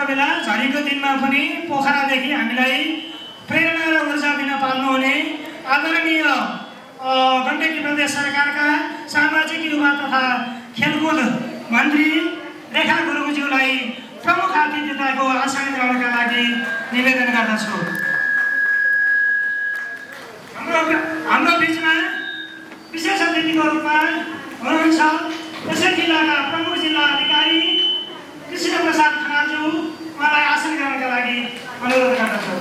बेला झरीको दिनमा पनि पोखरादेखि हामीलाई प्रेरणा र ऊर्जा दिन पाल्नुहुने आदरणीय गण्डकी प्रदेश सरकारका सामाजिक युवा तथा खेलकुद मन्त्री रेखा गुरुङज्यूलाई प्रमुख अतिथिताको आसन ग्रहणका लागि निवेदन गर्दछु। हाम्रो बिचमा विशेष अतिथिको रूपमा हुनुहुन्छ यसै जिल्लाका प्रमुख जिल्ला अधिकारी कृष्ण प्रसाद खनालज्यू, उहाँलाई आसन ग्रहणका लागि अनुरोध गर्दछु।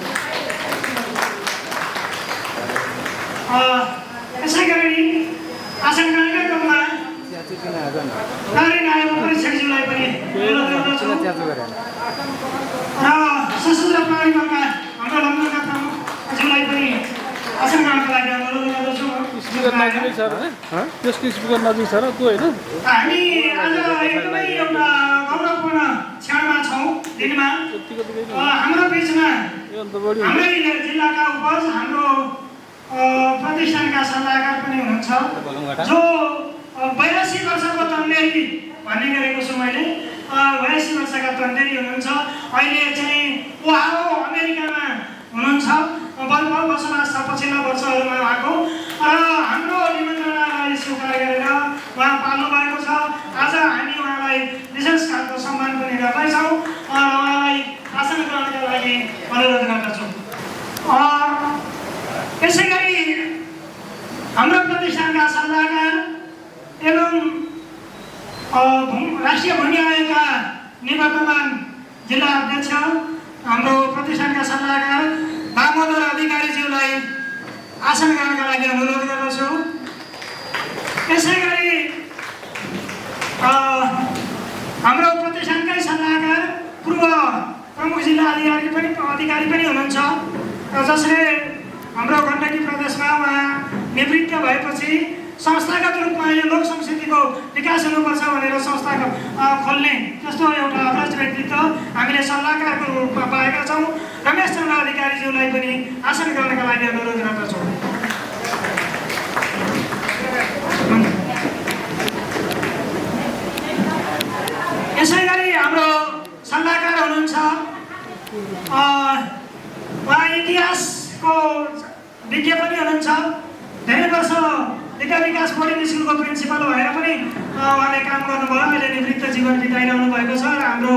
यसै गरी आसन ग्रहणका क्रममा नारायण आयोग परीक्षकज्यूलाई पनि अनुरोध गर्दछु र सशस्त्र प्रहरी बलका हाम्रो लम्बका प्रमुखज्यूलाई पनि आसन ग्रहणका लागि अनुरोध गर्दछु। स्पिकर नजिकै छ र त्यसको स्पिकर नजिक छ र त्यो होइन। हामी आज एकदमै एउटा गौरवपूर्ण क्षणमा छौँ दिनमा। हाम्रो बिचमा हाम्रै जिल्लाका उपज हाम्रो प्रतिष्ठानका सल्लाहकार पनि हुनुहुन्छ जो 82 वर्षको तन्देरी भन्ने गरेको छु मैले। 82 वर्षका तन्देरी हुनुहुन्छ। अहिले चाहिँ उहाँ अमेरिकामा हुनुहुन्छ, बसोबास छ पछिल्ला वर्षहरूमा उहाँको, र हाम्रो निमन्त्रणालाई स्वीकार गरेर उहाँ पाल्नु भएको छ। आज हामी उहाँलाई विशेष खालको सम्मान पनि गर्दैछौँ र उहाँलाई आसन ग्रहणका लागि अनुरोध गर्दछौँ। यसै गरी हाम्रो प्रतिष्ठानका सल्लाहकार एवं राष्ट्रिय भूमि आयोगका निवर्तमान जिल्ला अध्यक्ष हाम्रो प्रतिष्ठानका सल्लाहकार दामोदर अधिकारीज्यूलाई आसन ग्रहणका लागि अनुरोध गर्दछु। यसै गरी हाम्रो प्रतिष्ठानकै सल्लाहकार पूर्व प्रमुख जिल्ला अधिकारी पनि हुनुहुन्छ, जसले हाम्रो गण्डकी प्रदेशमा उहाँ निवृत्त भएपछि संस्थागत रूपमा यो लोक संस्कृतिको विकास हुनुपर्छ भनेर संस्था खोल्ने जस्तो एउटा अग्रज व्यक्तित्व हामीले सल्लाहकारको रूपमा पाएका छौँ। रमेश चन्द्र अधिकारीज्यूलाई पनि आसन ग्रहणका लागि अनुरोध गर्दछौँ। यसै गरी हाम्रो सल्लाहकार हुनुहुन्छ उहाँ इतिहासको विज्ञ पनि हुनुहुन्छ। धेरै वर्ष विद्या विकास बोर्डिङ स्कुलको प्रिन्सिपल भएर पनि उहाँले काम गर्नुभयो। अहिले निवृत्त जीवन बिताइरहनु भएको छ र हाम्रो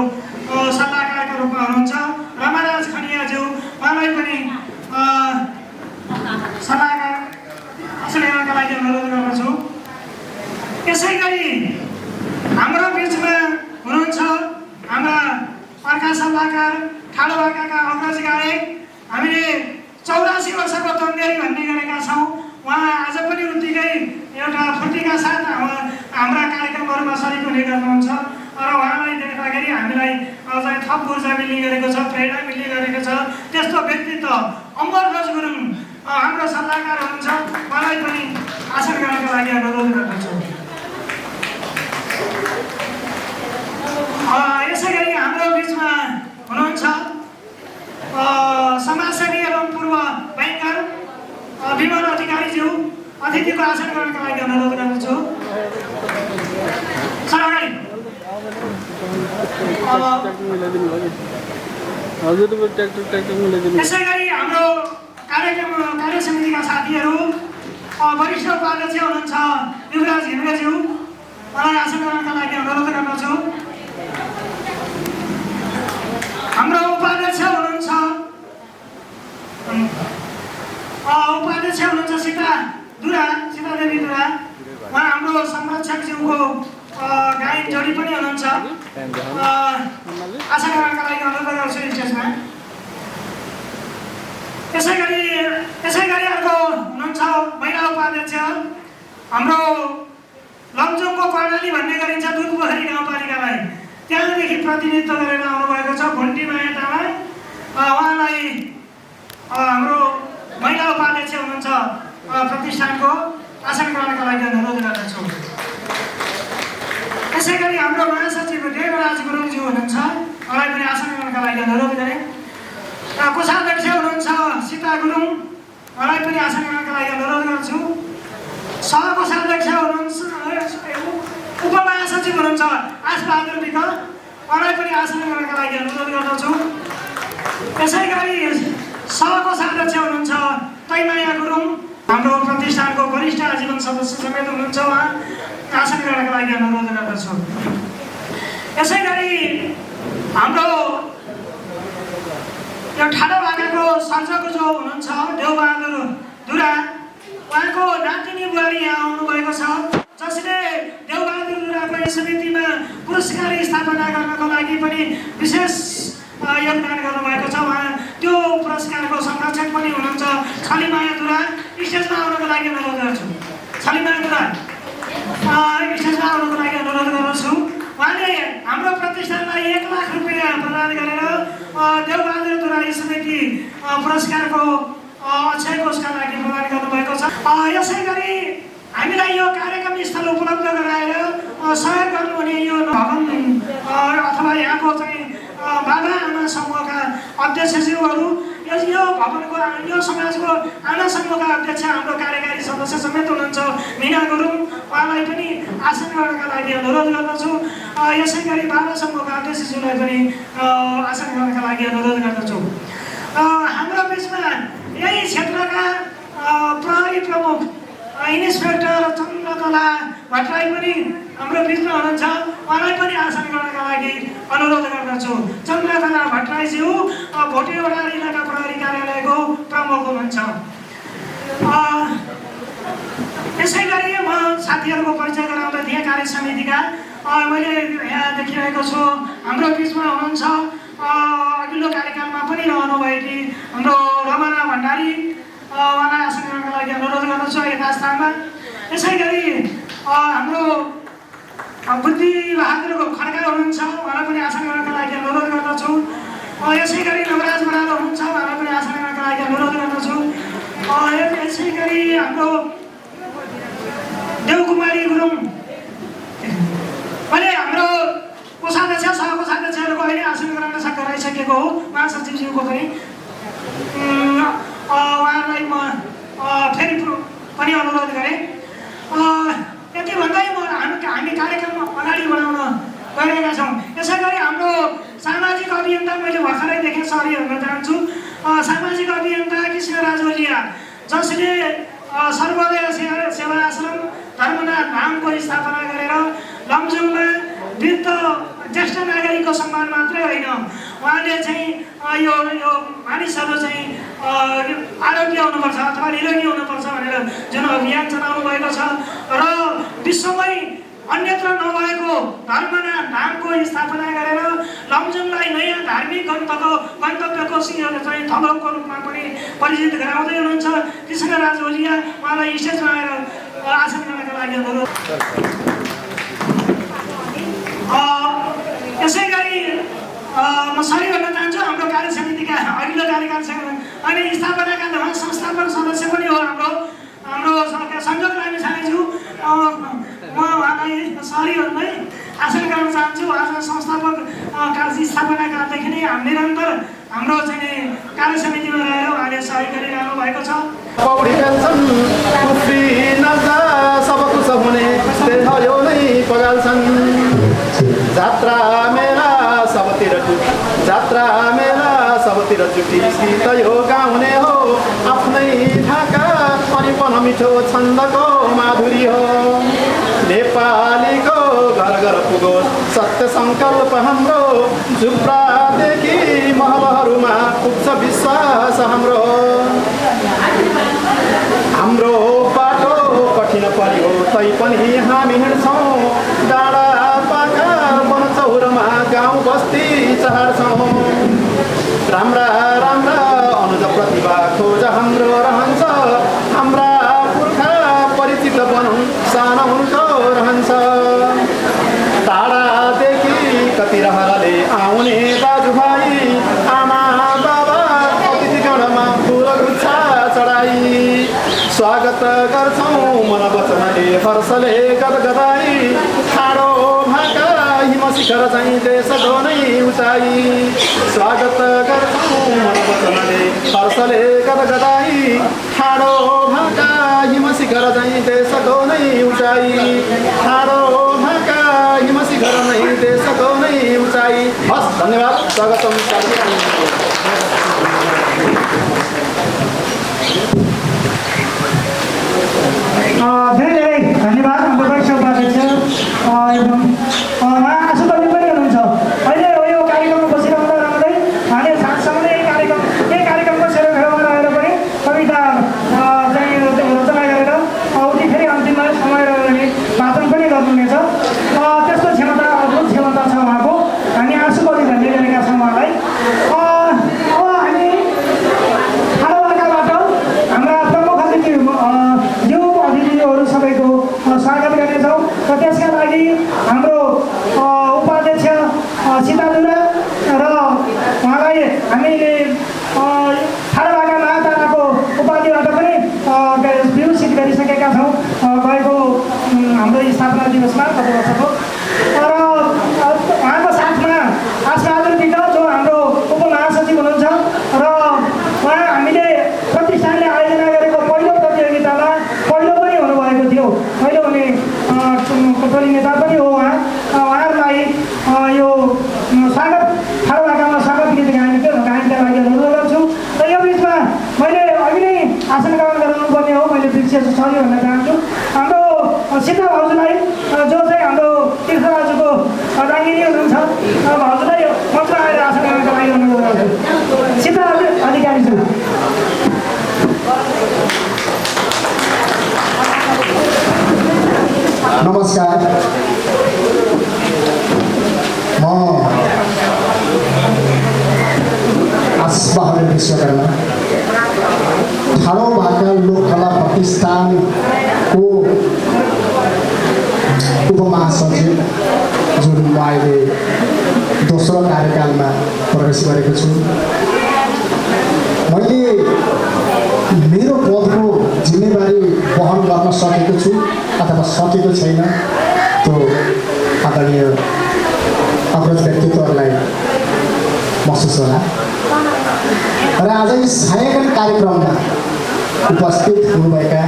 सल्लाहकारका रूपमा हुनुहुन्छ रमाराज खनियाज्यू, उहाँलाई पनि सल्लाहकार आसन ग्रहणका लागि अनुरोध गर्दछु। यसै गरी हाम्रो बिचमा हुनुहुन्छ हाम्रा अर्का सल्लाहकार ठाडोबाकाका अग्रज गायक। हामीले 84 वर्षको तन्देरी भन्ने गरेका छौँ। उहाँ आज पनि उत्तिकै एउटा फुर्तीका साथ हाम्रा कार्यक्रमहरूमा सरिक हुने गर्नुहुन्छ र उहाँलाई देख्दाखेरि हामीलाई अझै थप ऊर्जा मिल्ने गरेको छ, प्रेरणा मिल्ने गरेको छ। त्यस्तो व्यक्तित्व अमरराज गुरुङ हाम्रो सल्लाहकार हुनुहुन्छ, उहाँलाई पनि आसन ग्रहणका लागि अनुरोध गर्दछु। यसै गरी हाम्रो बिचमा हुनुहुन्छ समाजसेवी एवं पूर्व बैंकर विमल अधिकारीज्यू, अतिथिको आसन ग्रहणका लागि अनुरोध गर्दछु। यसै गरी हाम्रो कार्य समितिका साथीहरू वरिष्ठ उपाध्यक्ष हुनुहुन्छ युवराज घिमिरेज्यू, उहाँलाई आसन ग्रहणका लागि अनुरोध गर्दछु। हाम्रो उपाध्यक्ष हुनुहुन्छ सीतादेवी दुरा, उहाँ हाम्रो संरक्षकज्यूको गायन जोडी पनि हुनुहुन्छ। आसन ग्रहणका लागि अनुरोध गर्छु स्टेजमा। यसै गरी अर्को हुनुहुन्छ महिला उपाध्यक्ष हाम्रो लमजुङको कर्णाली भन्ने गरिन्छ दुधपोखरी गाउँपालिकालाई, त्यहाँदेखि प्रतिनिधित्व गरेर आउनुभएको छ घुन्टी माया तामाङ, उहाँलाई हाम्रो महिला उपाध्यक्ष हुनुहुन्छ प्रतिष्ठानको आसन ग्रहणका लागि अनुरोध गर्दछु। यसै गरी हाम्रो महासचिव देवराज गुरुङज्यू हुनुहुन्छ, उहाँलाई पनि आसन ग्रहणका लागि अनुरोध गरेँ। कोषाध्यक्ष हुनुहुन्छ सीता गुरुङ, उहाँलाई पनि आसन ग्रहणका लागि अनुरोध गर्छु। सहकोषाध्यक्ष हुनुहुन्छ उपमहासचिव हुनुहुन्छ आशबहादुर विक, उहाँलाई पनि आसन गर्नका लागि अनुरोध गर्दछु। यसै गरी सभाको अध्यक्ष हुनुहुन्छ तैमाया गुरुङ, हाम्रो प्रतिष्ठानको वरिष्ठ आजीवन सदस्य समेत हुनुहुन्छ, उहाँ आसन गर्नका लागि अनुरोध गर्दछु। यसै गरी हाम्रो यो ठाडो भाकाको सर्जक जो हुनुहुन्छ देवबहादुर दुरा, उहाँको नातिनी बुहारी यहाँ आउनुभएको छ, जसले देवबहादुर दुराको समितिमा पुरस्कार स्थापना गर्नको लागि पनि विशेष योगदान गर्नुभएको छ। उहाँ त्यो पुरस्कारको संरक्षक पनि हुनुहुन्छ। छलीमाया दुरा, स्टेजमा आउनको लागि अनुरोध गर्छु। छलीमाया दुरा स्टेजमा आउनको लागि अनुरोध गर्दछु। उहाँले हाम्रो प्रतिष्ठानलाई 1 लाख रुपियाँ प्रदान गरेर देवबहादुर दुरा समिति पुरस्कारको अक्षय कोषका लागि प्रदान गर्नुभएको छ। यसै गरी हामीलाई यो कार्यक्रम स्थल उपलब्ध गराएर सहयोग गर्नुहुने यो भवन अथवा यहाँको चाहिँ बाबा आमा समूहका अध्यक्षज्यूहरू, यो भवनको यो समाजको आमा समूहका अध्यक्ष हाम्रो कार्यकारी सदस्य समेत हुनुहुन्छ मिना गुरुङ, उहाँलाई पनि आसन गर्नका लागि अनुरोध गर्दछु। यसै गरी बाबा समूहका अध्यक्षज्यूलाई पनि आसन गर्नका लागि अनुरोध गर्दछु। हाम्रो बिचमा यही क्षेत्रका प्रहरी प्रमुख इन्सपेक्टर चन्द्रकला भट्टराई पनि हाम्रो बिचमा हुनुहुन्छ, उहाँलाई पनि आसन गर्नका लागि अनुरोध गर्दछु। चन्द्रकला भट्टराईज्यू भोटेवडा इलाका प्रहरी कार्यालयको प्रमुख हुनुहुन्छ। यसै गरी म साथीहरूको परिचय गराउँदै थिएँ कार्य समितिका। मैले यहाँ देखिरहेको छु हाम्रो बिचमा हुनुहुन्छ अघिल्लो कार्यकालमा पनि रहनुभएकी हाम्रो रमना भण्डारी, उहाँलाई आसन गर्नका लागि अनुरोध गर्दछु यथास्थानमा। यसै गरी हाम्रो बुद्धिबहादुरको खड्का हुनुहुन्छ, उहाँलाई पनि आसन गर्नका लागि अनुरोध गर्दछु। यसै गरी नवराज बराल हुनुहुन्छ, उहाँलाई पनि आसन गर्नका लागि अनुरोध गर्दछु। यसै गरी हाम्रो देवकुमारी गुरुङ, मैले हाम्रो कोषाध्यक्ष सहकोषाध्यक्षहरूको अहिले आसन गराइसकेको हो, महासचिवज्यूको पनि उहाँहरूलाई म फेरि पनि अनुरोध गरेँ। यति भन्दै हामी कार्यक्रम अगाडि बढाउन गइरहेका छौँ। यसै गरी हाम्रो सामाजिक अभियन्ता मैले भर्खरै देखेँ, सरी भन्न चाहन्छु, सामाजिक अभियन्ता कृष्णराज ओलिया, जसले सर्वोदय सेवा आश्रम धर्मनाथ धामको स्थापना गरेर लमजुङमा वृद्ध ज्येष्ठ नागरिकको सम्मान मात्रै होइन, उहाँले चाहिँ यो मानिसहरू चाहिँ आरोग्य हुनुपर्छ अथवा निरोगी हुनुपर्छ भनेर जुन अभियान चलाउनु भएको छ र विश्वमै अन्यत्र नभएको धर्मनाथ धामको स्थापना गरेर लमजुङलाई नयाँ धार्मिक गन्तव्यको चाहिँ थलोको रूपमा पनि परिचित गराउँदै हुनुहुन्छ कृष्णराज ओलिया, उहाँलाई स्टेजमा आएर आसन गर्नका लागि अनुरोध। यसै गरी म सरी भन्न चाहन्छु, हाम्रो कार्य समितिका अघिल्लो कार्यकालसँग अनि स्थापनाका संस्थापक सदस्य पनि हो हाम्रो संजोग लामी छानेज्यू, म उहाँलाई सरी भन्दै आसन गर्न चाहन्छु। आज संस्थापक स्थापना कालदेखि नै निरन्तर हाम्रो चाहिँ कार्य समितिमा रहेर उहाँले सहयोग गरिरहनु भएको छ। पौडी पेल्छन् सब कुछ हुने यो नै पगाल्छन्। जात्रा मेला सबतिर जुटी गीत यो गाउने हो, आफ्नै ढाका अनि पन मिठो छन्दको माधुरी हो। नेपालीको घर घर पुगो सत्य सङ्कल्प हाम्रो, झुप्रादेखि महलहरूमा पुग्छ विश्वास हाम्रो। हाम्रो बाटो कठिन पर्यो तैपनि हामी हिँड्छौँ, डाँडा पाखा वनचौरमा गाउँ बस्ती चहाड्छौँ। राम्रा अनुज प्रतिभा खोज हाम्रो रहन्छ, हाम्रा पुर्खा परिचित बनाउँ सानो उनको रहन्छ। टाढादेखि कति रहरले आउने दाजुभाइ, आमा बाबा अतिथिगणमा फुल गुच्छा चढाई स्वागत गर्छौँ मन वचनले हर्षले गदगदाई। ठाडो भाका हिम शिखर चाहिँ देश नै उचाइ, स्वागत गर्छौँ मन वचनले हर्षले गदगदाई। ठाडो भाका हिम शिखर चाहिँ देश नै उचाइ, ठाडो भाका हिम शिखर नै देशको नै उचाइ। हस्, धन्यवाद, स्वागतम। धेरै धेरै धन्यवाद हाम्रो परीक्षा उपाध्यक्ष एकदम उहाँ आशुकर्मी पनि हुनुहुन्छ। अहिले यो कार्यक्रममा बसिरहँदा रहँदै उहाँले साथसँग यही कार्यक्रमको सेरोफेरोमा रहेर पनि कविता चाहिँ रचना गरेर उति फेरि अन्तिममा समय रह्यो भने वाचन पनि गर्नुहुनेछ। त्यस्तो क्षमता अद्भुत क्षमता छ उहाँको। हामी आशुकर्मी भन्ने गरेका छौँ उहाँलाई। सबैको स्वागत गर्नेछौँ र त्यसका लागि हाम्रो उपाध्यक्ष सीताजुरा र उहाँलाई हामीले ठाडोभाका महाताराको उपाधिबाट पनि विभूषित गरिसकेका छौँ गएको हाम्रो स्थापना दिवसमा गत वर्षको। र उहाँको साथमा आशबहादुर विक जो हाम्रो उपमहासचिव हुनुहुन्छ र उहाँ हामीले प्रतिष्ठानले आयोजना गरेको पहिलो प्रतियोगितामा पहिलो पनि हुनुभएको थियो। पहिलो हुने टोली नेता पनि हो उहाँ। उहाँहरूलाई यो स्वागत ठाडोभाकामा स्वागत गीत गायनका लागि अनुरोध गर्छु। र यो बिचमा मैले अघि नै आसन ग्रहण गराउनुपर्ने हो, मैले विशेष सरी भन्न चाहन्छु हाम्रो सीता भाउजूलाई जो चाहिँ हाम्रो तीर्थराजुको अर्धाङ्गिनी हुनुहुन्छ। भाउजूलाई मन्त्र आएर आसन ग्रहणको लागि अनुरोध गर्छु। सीता अधिकारी छु। नमस्कार, म आशबहादुर विश्वकर्मा ठाडोभाका लोककला प्रतिष्ठानको उपमहासचिव, जुन म अहिले दोस्रो कार्यकालमा प्रवेश गरेको छु। मैले मेरो पदको जिम्मेवारी वहन गर्न सकेको छु अथवा सकेको छैन, त्यो आदरणीय अग्रज व्यक्तित्वहरूलाई महसुस होला। र आज यस छायाङ्कन कार्यक्रममा उपस्थित हुनुभएका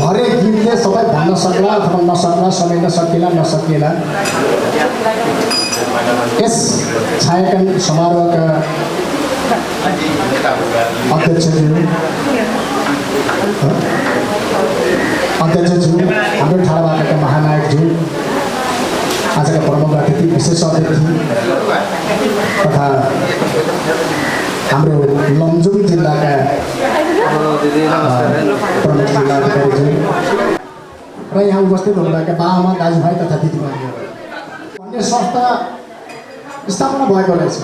हरेक गीतले सबै भन्न सक्ला अथवा नसक्ला, समेट्न सकिएला नसकिएला, यस छायाङ्कन समारोहका अध्यक्षज्यू, हाम्रो ठाडोभाकाका महानायकज्यू, आजका प्रमुख अतिथि, विशेष अतिथि तथा हाम्रो लमजुङ जिल्लाका प्रमुख जिल्लाधिकारीज्यू र यहाँ उपस्थित हुनुभएका बाआमा, दाजुभाइ तथा दिदीबहिनीहरू, भन्ने संस्था स्थापना भएको रहेछ।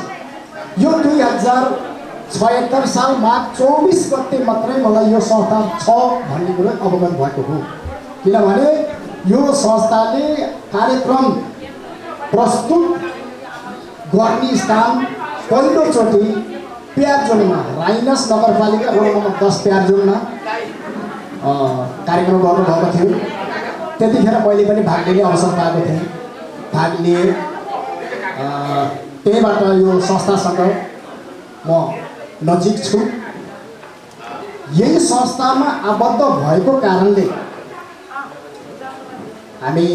यो 2076 साल माघ 24 गते मात्रै मलाई यो संस्था छ भन्ने कुरो अवगत भएको हो। किनभने यो संस्थाले कार्यक्रम प्रस्तुत गर्ने स्थान पहिलोचोटि प्यारजोङमा, राइनस नगरपालिका वडा नम्बर 10 प्यारजोङमा कार्यक्रम गर्नुभएको थियो। त्यतिखेर मैले पनि भाग लिने अवसर पाएको थिएँ, भाग लिएँ। त्यहीबाट यो संस्थासँग म नजिक छु। यही संस्थामा आबद्ध भएको कारणले हामी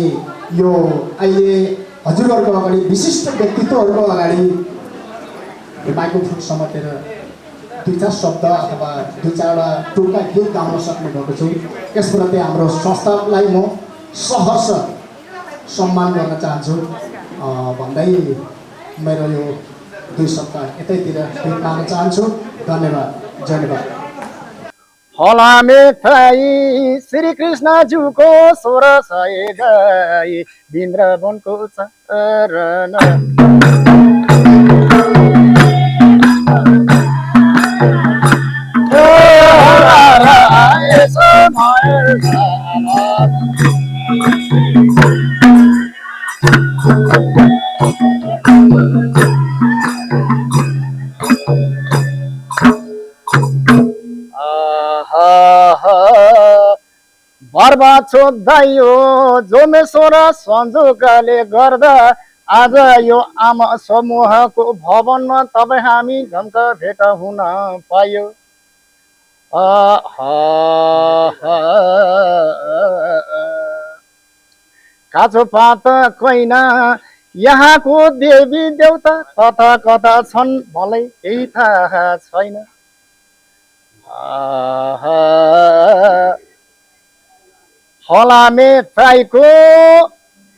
यो अहिले हजुरहरूको अगाडि विशिष्ट व्यक्तित्वहरूको अगाडि माइक्रोफोन समातेर 2-4 शब्द अथवा 2-4वटा टुक्का गीत गाउन सक्ने भएको छु। यसप्रति हाम्रो संस्थालाई म सहर्ष सम्मान गर्न चाहन्छु भन्दै मेरो यो 2 शब्द यतैतिर बिताउन चाहन्छु। धन्यवाद, धन्यवाद। होला मिठाई श्री कृष्णज्यूको 1600 गाई वृन्दावनको चरण। बर्बाद छोड्यो जोमेश्वर संजोगले गर्दा आज यो आमा समूहको भवनमा तपाईँ हामी झम्क भेट हुन पायो। काछो पात कैना यहाँको देवी देउता कता कता छन् मलाई केही थाहा छैन। फलामे ट्राईको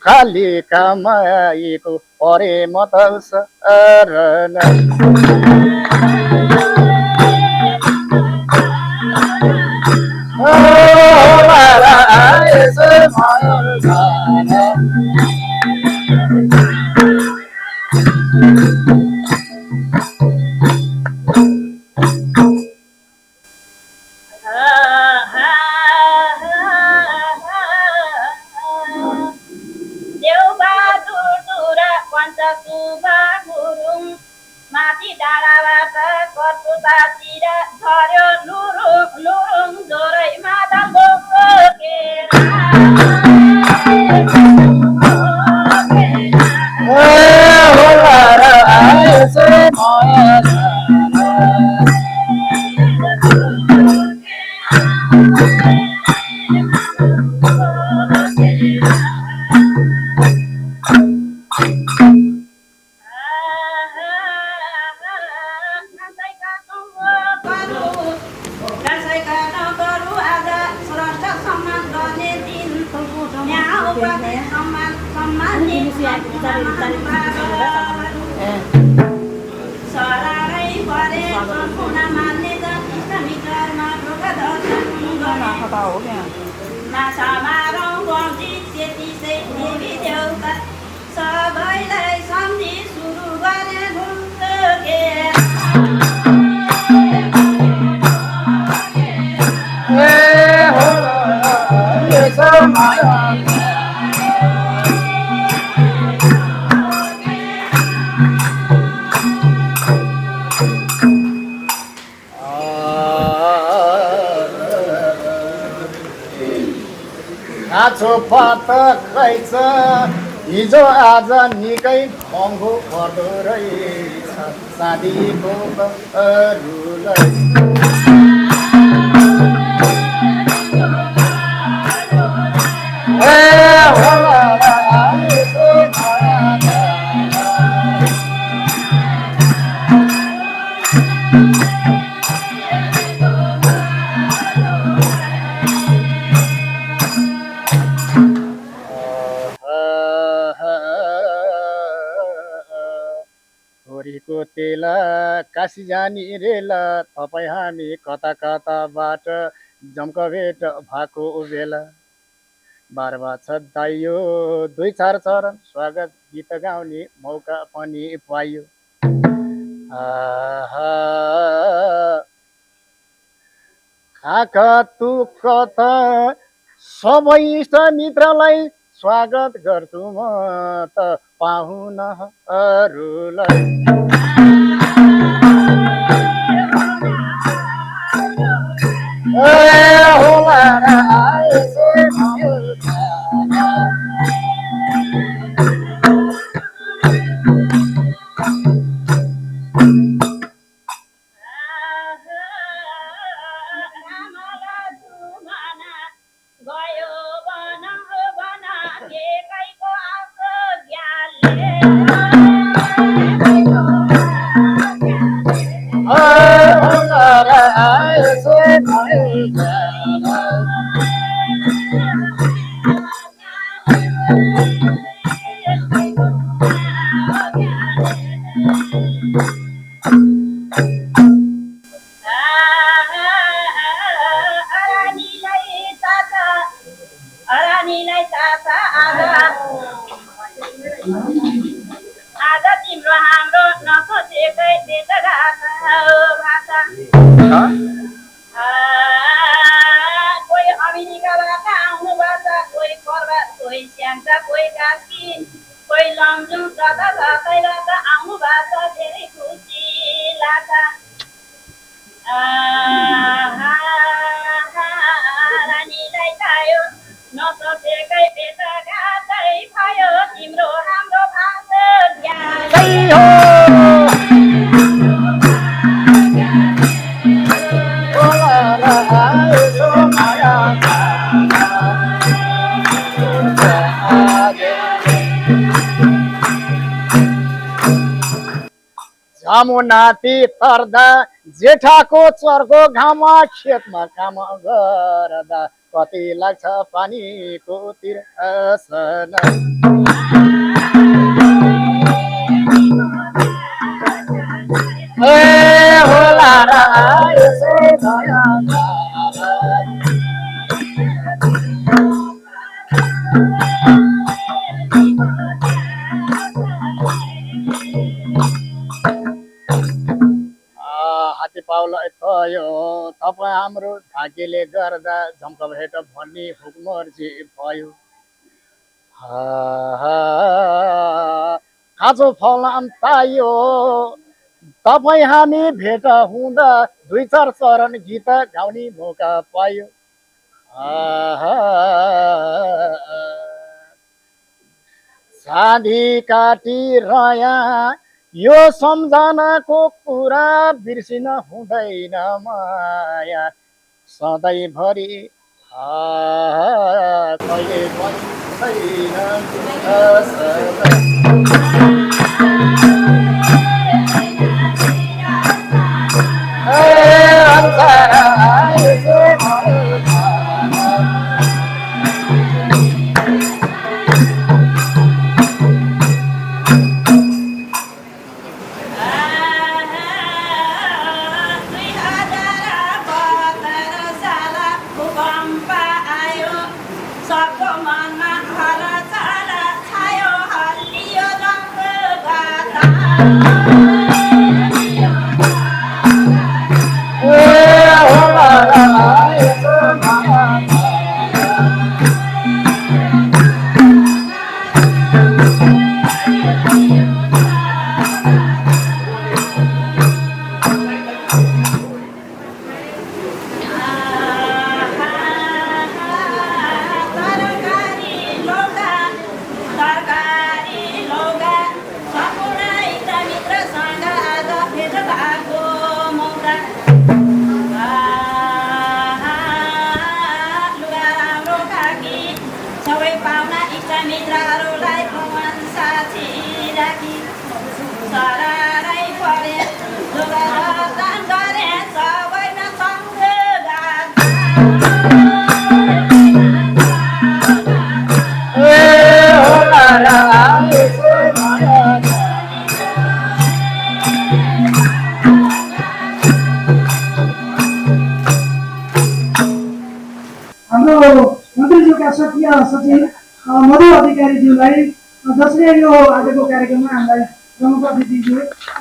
कालिका माईको परे म त शरण। माथि डाँडाबाट कर्पुतातिर झर्यो लुरुङ लुरुङ जोरैमा दम्बोको सबैलाई सम्झी सुरु गरे काछो पात खैछ हिजो आज निकै महँगो पर्दो रहेछ साथीको बरुलाई। छोरीको तेल काशी जाने रेल तपाईँ हामी कता कताबाट जम्कभेट भएको बेला बारमा छ दाइयो दुई चार चरण स्वागत गीत गाउने मौका पनि पाइयो। काका तु कता सबै इष्ट मित्रलाई स्वागत गर्छु म त पाहुनाहरूलाई। आज तिम्रो हाम्रो नसोचेकै कोही अमेरिकाबाट आउनुभएको छ, कोही पर्वत, कोही स्याङ्जा, कोही कास्की, कोही लमजुङ, जता जतैबाट आउनुभएको छ, धेरै खुसी लाग्छ। रानीलाई पायो नसोचेकै भेटघाटै भयो तिम्रो हाम्रो भाषा जमुनाती तर्दा जेठाको चर्को घाममा खेतमा काम गर्दा कति लाग्छ पानीको तिर्सन होला र यसो दया हात्ती पाउला थयो तपाईँ हाम्रो भाग्यले गर्दा झम्क भेट भन्ने हुकमर्जी भयो काँचो फल अन्तायो तपाईँ हामी भेट हुँदा 2-4 चरण गीत गाउने मौका पायो साधी काटी रया यो सम्झनाको कुरा बिर्सिन हुँदैन माया सधैँभरि कहिले पनि मन्त्रीज्यूका सक्रिय सचिव मधु अधिकारीज्यूलाई जसले यो आजको कार्यक्रममा हामीलाई प्रमुख अतिथिज्यू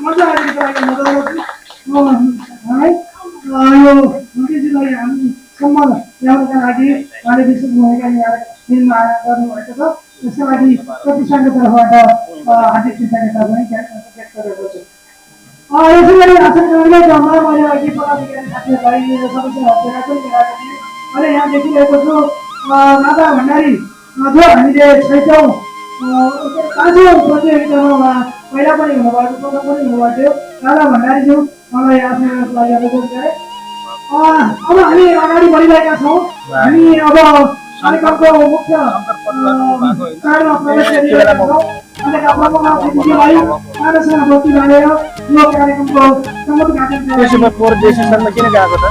मजा आएको लागि मन्त्रीज्यूलाई यो मन्त्रीज्यूलाई हामी सम्मान ल्याउनका लागि उहाँले विशेष भूमिका निर्वाह गर्नुभएको छ त्यसका लागि प्रतिष्ठानको तर्फबाट हार्दिक कृतज्ञता पनि व्यक्त गरेको छु यसै गरी आचार्यलाई जम्मा मैले अघि पदाधिकारी साथीहरूलाई मेरो समस्याहरू पनि गराएको थिएँ अहिले यहाँ देखिरहेको छु राधा भण्डारी जो हामीले 6औं 5औं प्रतियोगितामा पहिला पनि हुनुभएको प्रथम पनि हुनुभएको थियो राधा भण्डारीज्यू मलाई आफ्नो लागि अनुरोध गरे अब हामी अगाडि बढिरहेका छौँ हामी अब कार्यक्रमको मुख्य चाडमा प्रवेश गरिरहेका छौँ अहिलेका प्रमुख अतिथिज्यूलाई आदर्शमा बत्ती बालेर यो कार्यक्रमको समुद्घाटन किन गएको त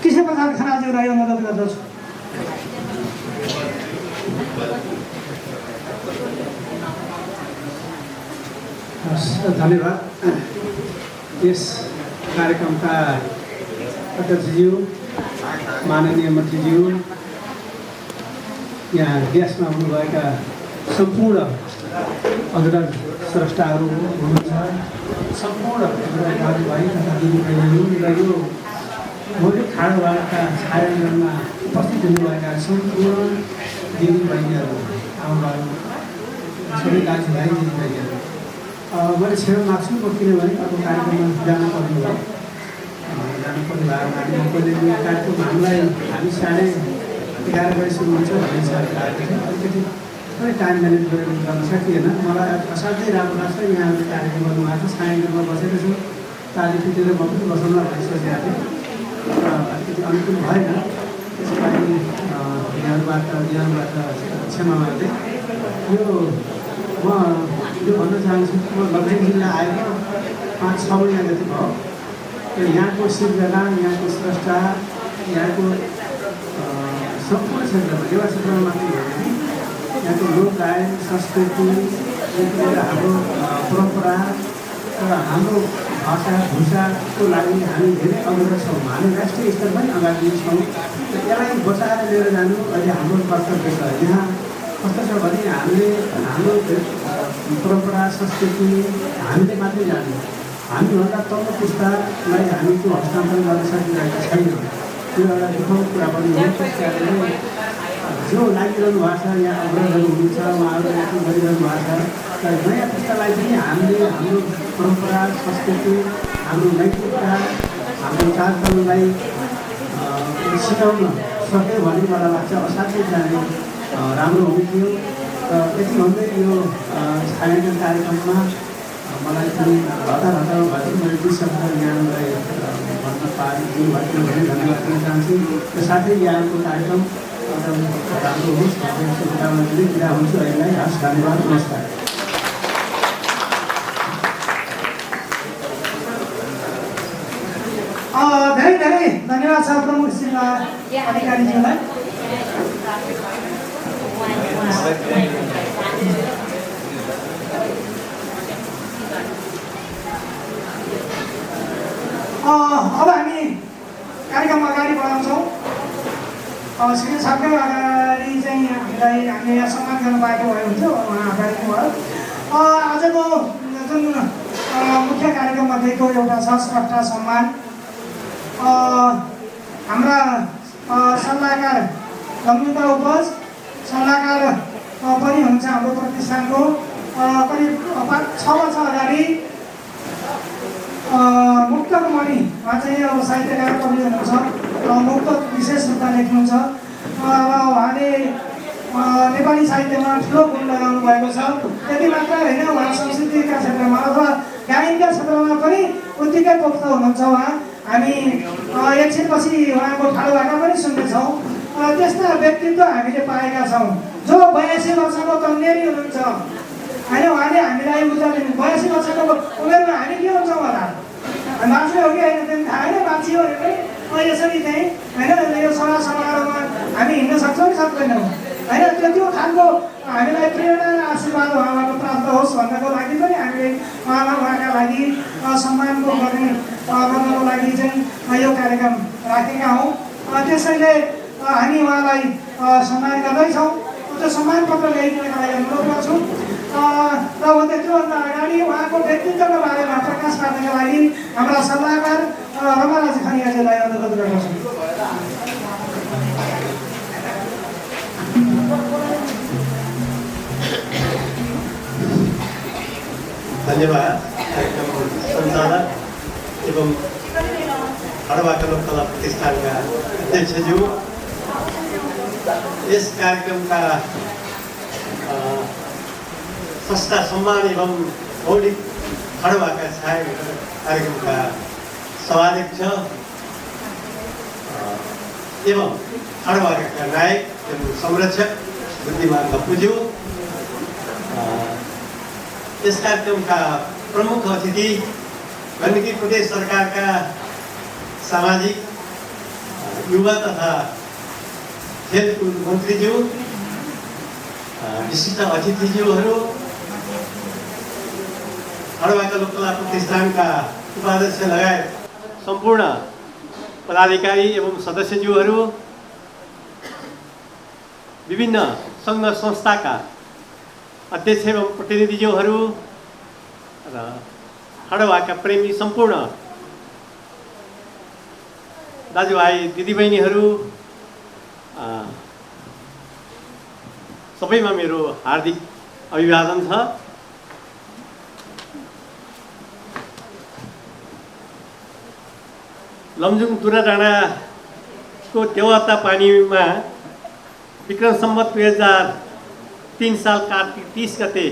कृष्णप्रसाद खनालज्यूलाई अनुरोध गर्दछु। धन्यवाद। यस कार्यक्रमका अध्यक्षज्यू, माननीय मन्त्रीज्यू, यहाँ देशमा हुनुभएका सम्पूर्ण अग्रज स्रष्टाहरू हुनुहुन्छ, सम्पूर्ण दाजुभाइ तथा दिदीबहिनीहरू र यो मौलिक खाडलका छायाङ्कनमा उपस्थित हुनुभएका सम्पूर्ण दिदीबहिनीहरू, आमाबाबु, सबै दाजुभाइ दिदीबहिनीहरू, मैले क्षमा माग्छु किनभने अब कार्यक्रममा जानुपर्ने भयो पहिले यो कार्यक्रम हामी साढे 11 बजी सुरु हुन्छ भन्ने कार्यक्रम अलिकति थोरै टाइम म्यानेज गर्न सकिएन। मलाई असाध्यै राम्रो लाग्छ यहाँहरूले कार्यक्रम गर्नुभएको छ। सायङ्कालमा बसेको छु, ताली पिटेर म पनि बसाउन भइसकेको थिएँ, अलिकति अनुकूल भएन। त्यसको लागि यहाँबाट क्षमा माग्दै यो म यो भन्न चाहन्छु, म लमजुङ जिल्ला आएको 5-6 महिना जति भयो। र यहाँको सिर्जना, यहाँको स्रष्टा, यहाँको सम्पूर्ण क्षेत्रमा, सेवा क्षेत्रमा मात्रै होइन, यहाँको लोक गायन, संस्कृति, हाम्रो परम्परा र हाम्रो भाषा भूषाको लागि हामी धेरै अग्रसर छौँ। हामी राष्ट्रिय स्तरमा पनि अगाडि छौँ। यसलाई बचाएर लिएर जानु अहिले हाम्रो कर्तव्य छ। यहाँ कस्तो छ भने हामीले हाम्रो परम्परा, संस्कृति हामीले मात्रै जान्यौँ, हामीभन्दा तल्लो पुस्तालाई हामी त्यो हस्तान्तरण गर्न सकिरहेको छैन। त्यो एउटा दुःखको कुरा पनि हो। त्यस कारणले जो लागिरहनु भएको छ, यहाँ अग्रजहरू हुनुहुन्छ, उहाँहरू यहाँ गरिरहनु भएको छ। र नयाँ पुस्तालाई पनि हामीले हाम्रो परम्परा, संस्कृति, हाम्रो नैतिकता, हाम्रो चालचलनलाई सिकाउन सक्यो भने मलाई लाग्छ असाध्यै जाने राम्रो हुने थियो। र यति भन्दै यो छायाङ्कन कार्यक्रममा मलाई पनि हतार भएर मैले 20 शब्द यहाँलाई भन्न पाएको भने धन्यवाद दिन चाहन्छु। र साथै यहाँको कार्यक्रम राम्रो होस् भन्ने शुभकामना दिँदै बिदा हुन्छु। अहिलेलाई हस्, धन्यवाद, नमस्कार। धेरै धेरै धन्यवाद छ प्रमुख जिल्ला अधिकारीज्यूलाई। अब हामी कार्यक्रम अगाडि बढाउँछौँ। श्री सबकै अगाडि चाहिँ हामीले यहाँ सम्मान गर्न पाएको भए हुन्थ्यो, उहाँ अगाडि भयो। आजको जुन मुख्य कार्यक्रममध्येको एउटा छ स्रष्टा सम्मान। हाम्रा सल्लाहकार लम्जुङका उपज सल्लाहकार पनि हुन्छ हाम्रो प्रतिष्ठानको। करिब 5-6 वर्ष अगाडि मुक्तकमणि उहाँ चाहिँ अब साहित्यकार कवि हुनुहुन्छ, मुक्त विशेष रूपमा लेख्नुहुन्छ र उहाँले नेपाली साहित्यमा ठुलो गुण लगाउनु भएको छ। त्यति मात्र होइन, उहाँ संस्कृतिका क्षेत्रमा अथवा गायनका क्षेत्रमा पनि उत्तिकै पोख्त हुनुहुन्छ उहाँ। हामी एकछिनपछि उहाँको ठाडो भाका पनि सुन्नेछौँ। त्यस्ता व्यक्तित्व हामीले पाएका छौँ जो 82 वर्षको तन्नेरी हुनुहुन्छ होइन। उहाँले हामीलाई ऊर्जा दिनु। 82 वर्षको उमेरमा हामी के हुन्छौँ होला, मान्छे हो कि होइन त्यो थाहा होइन, मान्छे हो भने पनि यसरी चाहिँ होइन यो सभा समारोहमा हामी हिँड्न सक्छौँ कि सक्दैनौँ होइन। त्यो खालको हामीलाई प्रेरणा र आशीर्वाद उहाँबाट प्राप्त होस् भन्नको लागि पनि हामीले उहाँका लागि सम्मानको गर्नको लागि चाहिँ यो कार्यक्रम राखेका हौँ। त्यसैले हामी उहाँलाई सम्मान गर्दैछौँ। त्यो सम्मान पत्र ल्याइदिनका लागि अनुरोध गर्छौँ। र त्योभन्दा अगाडि उहाँको व्यक्तित्वको बारेमा प्रकाश पार्नका लागि हाम्रा सल्लाहकार रमाराज खनियाजीलाई अनुरोध गर्दछौँ। धन्यवाद। कार्यक्रम सञ्चालक एवं हडवाका लोककला प्रतिष्ठानका अध्यक्षज्यू, यस कार्यक्रमका संस्था सम्मान एवं मौलिक हडवाका छायाङ्कन कार्यक्रमका सभाध्यक्ष एवं हडवाका नायक एवं संरक्षक बुद्धिमान बप्पुज्यू, यस कार्यक्रमका प्रमुख अतिथि गण्डकी प्रदेश सरकारका सामाजिक युवा तथा खेलकुद मन्त्रीज्यू, विशिष्ट अतिथिज्यूहरू, खडवाका लोककला प्रतिष्ठानका उपाध्यक्ष लगायत सम्पूर्ण पदाधिकारी एवं सदस्यज्यूहरू, विभिन्न सङ्घ संस्थाका अध्यक्ष एवं प्रतिनिधिज्यूहरू र खडवाका प्रेमी सम्पूर्ण दाजुभाइ दिदीबहिनीहरू, सबैमा मेरो हार्दिक अभिवादन छ। लमजुङ दुरा डाँडाको देवता पानीमा विक्रम सम्वत 2003 साल कार्तिक 30 गते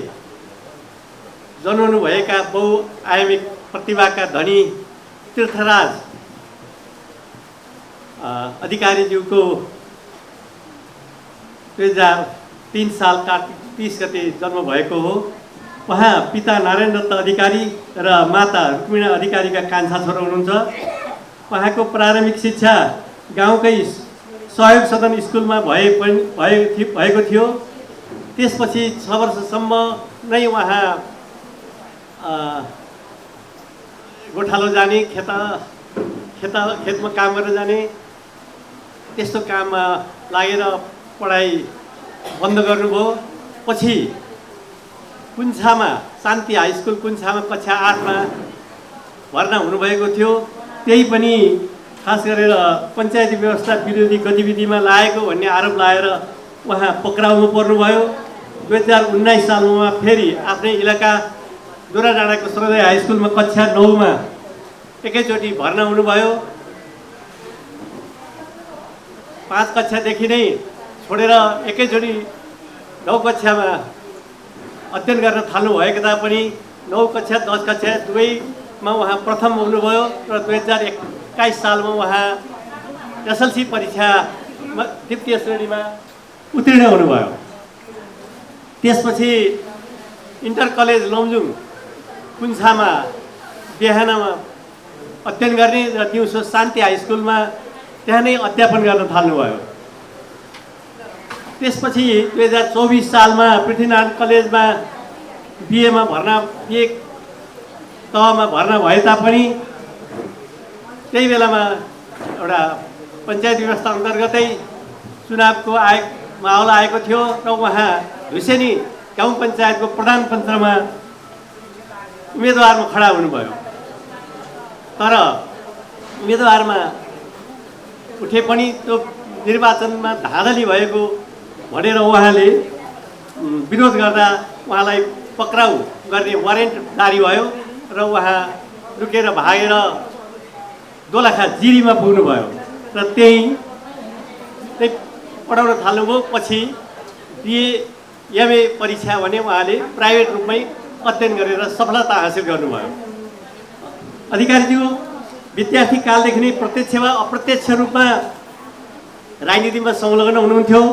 जन्मनुभएका बहुआयामिक प्रतिभाका धनी तीर्थराज अधिकारीज्यूको 2003 साल कार्तिक 30 गते जन्म भएको हो। उहाँ पिता नारायण दत्त अधिकारी र माता रुक्मिणा अधिकारीका कान्छा छोरा हुनुहुन्छ। उहाँको प्रारम्भिक शिक्षा गाउँकै सहयोग सदन स्कुलमा भएको थियो। त्यसपछि 6 वर्षसम्म नै उहाँ गोठालो जाने, खेतमा काम गरेर जाने, त्यस्तो काममा लागेर पढाइ बन्द गर्नुभयो। पछि कुन्छामा शान्ति हाई स्कुल कुन्छामा कक्षा 8मा भर्ना हुनुभएको थियो। त्यही पनि खास गरेर पञ्चायती व्यवस्था विरोधी गतिविधिमा लागेको भन्ने आरोप लगाएर उहाँ पक्राउमा पर्नुभयो। 2019 सालमा उहाँ फेरि आफ्नै इलाका दुरा डाँडाको सर्वोदय हाई स्कुलमा कक्षा 9मा एकैचोटि भर्ना हुनुभयो। 5 कक्षादेखि नै छोडेर एकैचोटि 9 कक्षामा अध्ययन गर्न थाल्नुभएको तापनि 9 कक्षा 10 कक्षा दुवैमा उहाँ प्रथम हुनुभयो र 2021 सालमा उहाँ एसएलसी परीक्षामा द्वितीय श्रेणीमा उत्तीर्ण हुनुभयो। त्यसपछि इन्टर कलेज लमजुङ कुन्छामा बिहानमा अध्ययन गर्ने र दिउँसो शान्ति हाई स्कुलमा त्यहाँ नै अध्यापन गर्न थाल्नुभयो। त्यसपछि 2024 सालमा पृथ्वीनारायण कलेजमा बिए तहमा भर्ना भए तापनि त्यही बेलामा एउटा पञ्चायत व्यवस्था अन्तर्गतै चुनावको माहौल आएको थियो र उहाँ धुसेनी गाउँ पञ्चायतको प्रधान पञ्चमा उम्मेदवारमा खडा हुनुभयो। तर उम्मेदवारमा उठे पनि त्यो निर्वाचनमा धाँधली भएको भनेर उहाँले विरोध गर्दा उहाँलाई पक्राउ गर्ने वारेन्ट जारी भयो र उहाँ लुकेर भागेर दोलखा जिरीमा पुग्नुभयो र त्यही पढाउन थाल्नुभयो। पछि बिए एमए परीक्षा भने उहाँले प्राइभेट रूपमै अध्ययन गरेर सफलता हासिल गर्नुभयो। अधिकारीज्यू विद्यार्थी कालदेखि नै प्रत्यक्ष वा अप्रत्यक्ष रूपमा राजनीतिमा संलग्न हुनुहुन्थ्यो।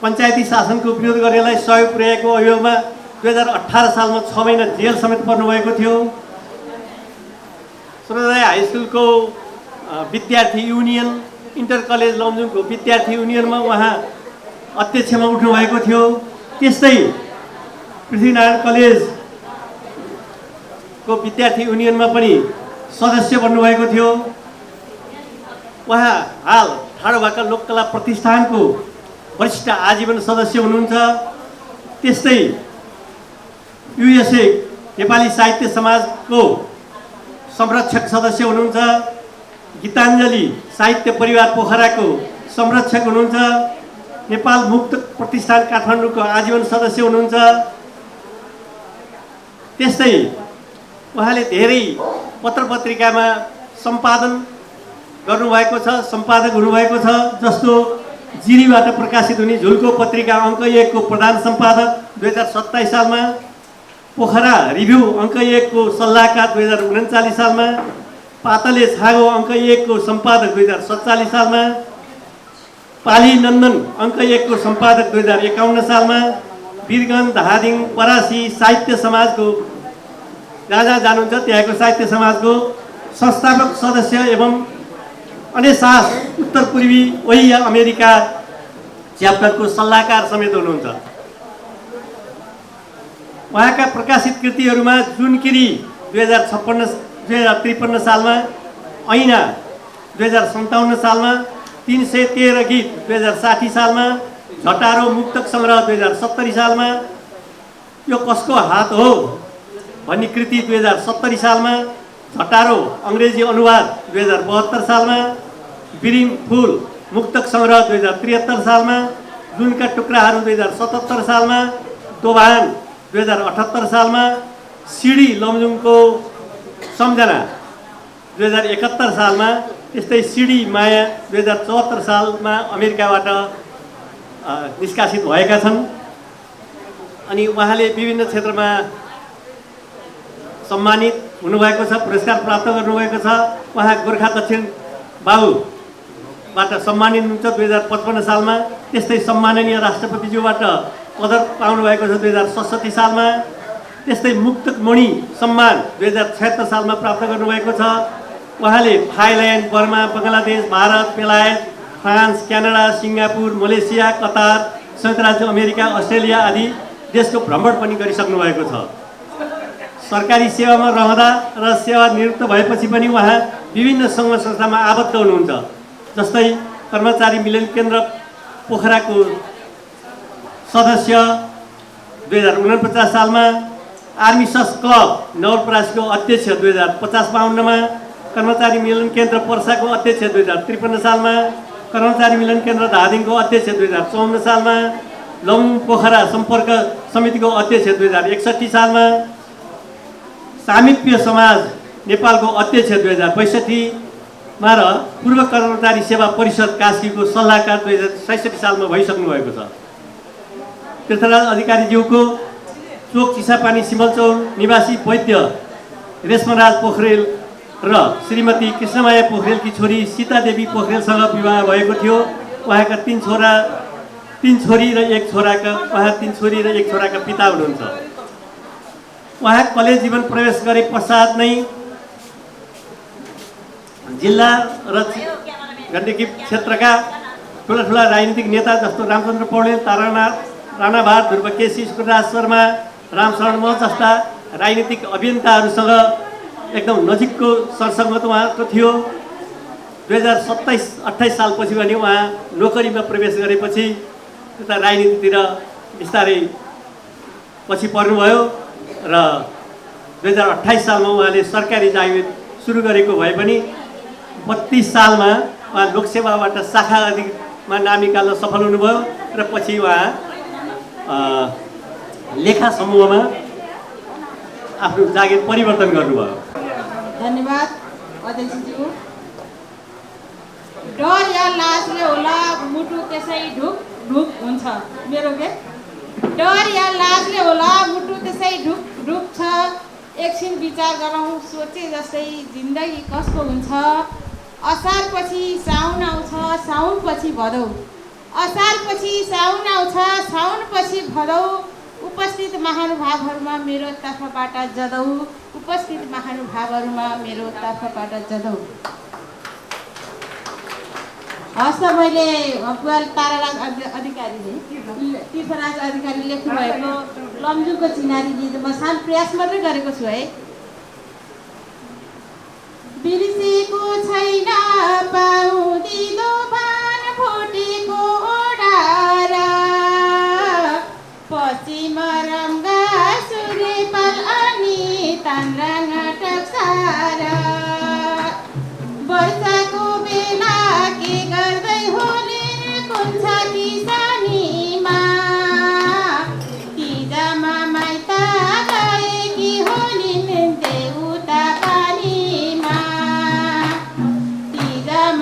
पञ्चायती शासनको विरोध गर्नेलाई सहयोग पुर्याएको अभियोगमा 2018 सालमा 6 महिना जेल समेत पर्नुभएको थियो। सर्वोदय हाई स्कुलको विद्यार्थी युनियन, इन्टर कलेज लमजुङको विद्यार्थी युनियनमा उहाँ अध्यक्षमा उठ्नुभएको थियो। त्यस्तै पृथ्वीनारायण कलेजको विद्यार्थी युनियनमा पनि सदस्य बन्नुभएको थियो। उहाँ हाल ठाडोभाका लोककला प्रतिष्ठानको वरिष्ठ आजीवन सदस्य हुनुहुन्छ। त्यस्तै युएसए नेपाली साहित्य समाजको संरक्षक सदस्य हुनुहुन्छ। गीताञ्जली साहित्य परिवार पोखराको संरक्षक हुनुहुन्छ। नेपाल मुक्त प्रतिष्ठान काठमाडौँको आजीवन सदस्य हुनुहुन्छ। त्यस्तै उहाँले धेरै पत्र पत्रिकामा सम्पादन गर्नुभएको छ, सम्पादक हुनुभएको छ। जस्तो जिरीबाट प्रकाशित हुने झुल्को पत्रिका अङ्क 1 को प्रधान सम्पादक 2027 सालमा, पोखरा रिभ्यू अङ्क 1 को सल्लाहकार 2039 सालमा, पातले छागो अङ्क 1 को सम्पादक 2047 सालमा, पाली नन्दन अङ्क 1 को सम्पादक 2051 सालमा, वीरगञ्ज धादिङ परासी साहित्य समाजको जहाँ जानुहुन्छ त्यहाँको साहित्य समाजको संस्थापक सदस्य एवं अनेसास उत्तर पूर्वी वही अमेरिका च्याप्टरको सल्लाहकार समेत हुनुहुन्छ। उहाँका प्रकाशित कृतिहरूमा जुनकिरी 2053 सालमा, ऐना 2057 सालमा, 313 गीत 2060 सालमा, झटारो मुक्तक सङ्ग्रह 2070 सालमा, यो कसको हात हो भन्ने कृति 2070 सालमा, झटारो अङ्ग्रेजी अनुवाद 2072 सालमा, बिरिङ फुल मुक्तक सङ्ग्रह 2073 सालमा, जुनका टुक्राहरू 2077 सालमा, दोभान 2078 सालमा, सिडी लमजुङको सम्झना 2071 सालमा, त्यस्तै सिडी माया 2074 सालमा अमेरिकाबाट निष्कासित भएका छन्। अनि उहाँले विभिन्न क्षेत्रमा सम्मानित हुनुभएको छ, पुरस्कार प्राप्त गर्नुभएको छ। उहाँ गोर्खा दक्षिण बाबुबाट सम्मानित हुनुहुन्छ 2055 सालमा, त्यस्तै सम्माननीय राष्ट्रपतिज्यूबाट पदक पाउनुभएको छ 2067 सालमा, त्यस्तै मुक्तकमणि सम्मान 2076 सालमा प्राप्त गर्नुभएको छ। उहाँले थाइल्यान्ड, बर्मा, बङ्गलादेश, भारत, बेलायत, France, Canada, Singapore, Malaysia, Qatar, संयुक्त राज्य अमेरिका, अस्ट्रेलिया आदि देशको भ्रमण पनि गरिसक्नु भएको छ। सरकारी सेवामा रहँदा र सेवानिवृत्त भएपछि पनि उहाँ विभिन्न सङ्घ संस्थामा आबद्ध हुनुहुन्छ। जस्तै कर्मचारी मिलन केन्द्र पोखराको सदस्य 2049 सालमा, आर्मी सस क्लब नवलपरासीको अध्यक्ष 2050-52 मा, कर्मचारी मिलन केन्द्र पर्साको अध्यक्ष 2053 सालमा, कर्मचारी मिलन केन्द्र धादिङको अध्यक्ष 2054 सालमा, लमजुङ पोखरा सम्पर्क समितिको अध्यक्ष 2061 सालमा, सामिप्य समाज नेपालको अध्यक्ष 2062 मा र पूर्व कर्मचारी सेवा परिषद कास्कीको सल्लाहकार 2066 सालमा भइसक्नु भएको छ। तीर्थराज अधिकारीज्यूको चोक चिसापानी सिमलचौर निवासी वैद्य रेशमराज पोखरेल र श्रीमती कृष्णमाया पोखरेलकी छोरी सीतादेवी पोखरेलसँग विवाह भएको थियो। उहाँका तीन छोरी र एक छोराका पिता हुनुहुन्छ। उहाँ कलेज जीवन प्रवेश गरे पश्चात नै जिल्ला र गण्डकी क्षेत्रका ठुला राजनीतिक नेता जस्तो रामचन्द्र पौडेल, राणा भाट, ध्रुव केसी, सुकुराज शर्मा, रामशरण मल जस्ता राजनीतिक अभियन्ताहरूसँग एकदम नजिकको सरसङ्गत उहाँको थियो। 2027-28 सालपछि भने उहाँ नोकरीमा प्रवेश गरेपछि उता राजनीतितिर बिस्तारै पछि पर्नुभयो र 2028 सालमा उहाँले सरकारी जागिर सुरु गरेको भए पनि 32 सालमा उहाँ लोकसेवाबाट शाखा अधिमा नाम निकाल्न सफल हुनुभयो र पछि उहाँ लेखा समूहमा आफ्नो जागिर परिवर्तन गर्नुभयो। धन्यवाद अध्यक्षज्यू। डर या लाजले होला मुटु त्यसै ढुक ढुक हुन्छ। मेरो के डर या लाजले होला मुटु त्यसै ढुक ढुक छ। एकछिन विचार गरौँ, सोचे जस्तै जिन्दगी कसको हुन्छ। असार पछि साउन आउँछ, साउन पछि भदौ। असार पछि साउन आउँछ, साउन पछि भदौ। उपस्थित महानुभावहरूमा मेरो तर्फबाट जदौ। उपस्थित महानुभावहरूमा मेरो तर्फबाट जदौ। हस् त, मैले पुवाल ताराराज अधिकारीले तीर्थराज अधिकारी लेख्नु भएको लमजुङको चिनारी गीत म सानो प्रयास मात्रै गरेको छु है। बिर्सेको छैन पाउँदिलो भान फुटेको ओडार। पश्चिम रङ्गा सुरेपाल अनि तानराङ टक्सार। वर्षाको बेला के गर्दै होलिन कुन छ किसानीमा। तिजामा माइत गएकी होलिन देउता पानीमा। तिजामा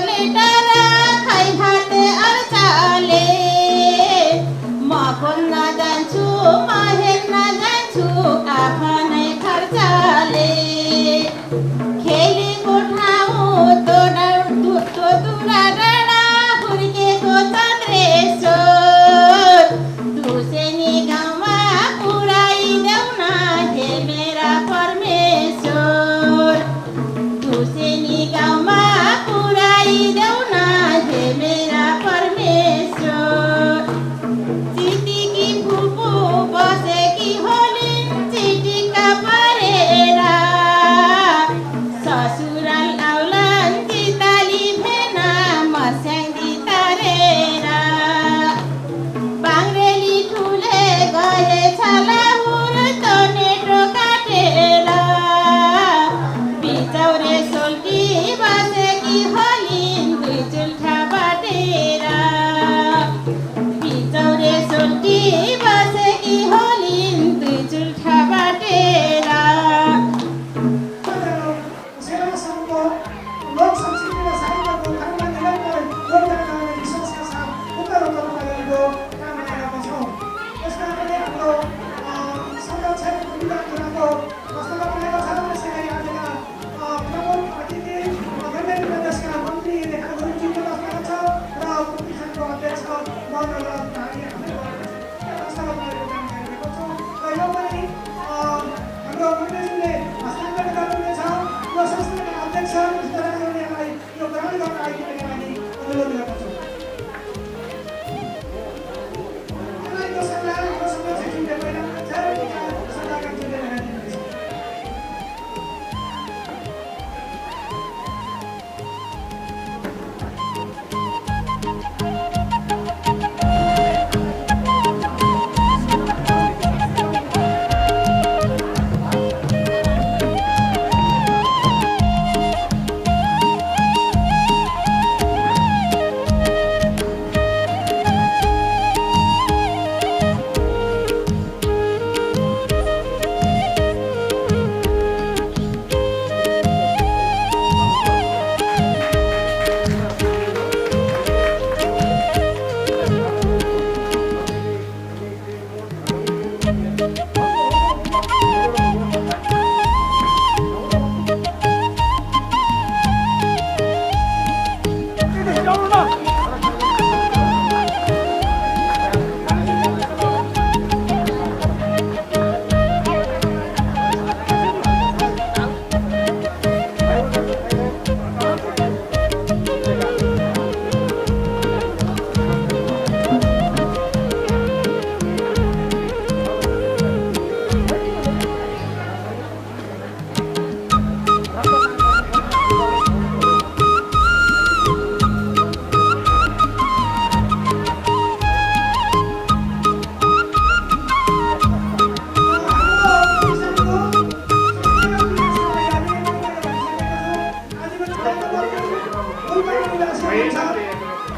लेटर खाइ भात अर्चाले म खोल्न जान्छु म हेर्न जान्छु आफ्नै खर्चाले खेलेको ठाउँ दुरा डाँडा हुर्केको चन्द्रेश्वर धुसेनी गाउँमा पुऱ्याइदेऊ न हे मेरा परमेश्वर धुसेनी गाउँमा पुऱ्याइदेऊ न हे मेरा परमेश्वर चिटिकी फुपू बसेकी होलिन् चिटिक्का परेर ससुराल आउलान् चिताली फेना मस्याङ्गी तारेर बाङ्रेली ठुले गएछ लाहुर तनेटो काटेर बिचौरे सोल्टी बसेकी होलिन् दुई चुल्ठा बाटेर बिचौरे सोल्टी बसेकी होलिन् दुई चुल्ठा बाटेर सेवा सङ्घको लोक संस्कृति र साहित्यको कर्ममा निरन्तर योगदान गर्ने विश्वासका साथ उत्तरोत्तर प्रगतिको कामना गर्दछौँ। यसमा पनि हाम्रो संरक्षण विभागको प्रस्ताव बनाएको छ। त्यसैगरी आजका प्रमुख अतिथि गण्डकी प्रदेशका मन्त्री रेखा गुरुङज्यूको तर्फबाट छ र प्रतिष्ठानको अध्यक्ष मदन धामी प्रस्ताव बनाएको जानकारी दिएको छौँ र यो पनि हाम्रो मन्त्रीज्यूले हस्तान्तरण गर्नुहुनेछ। यो संस्थाका अध्यक्ष सिद्धरामज्यूलाई यो ग्रहण गर्न आइदिनका लागि अनुरोध गर्दछौँ। यो सल्लाह हाम्रो संरक्षकज्यूले पहिला सल्लाहकारज्यूले लगाइदिनुहुनेछ।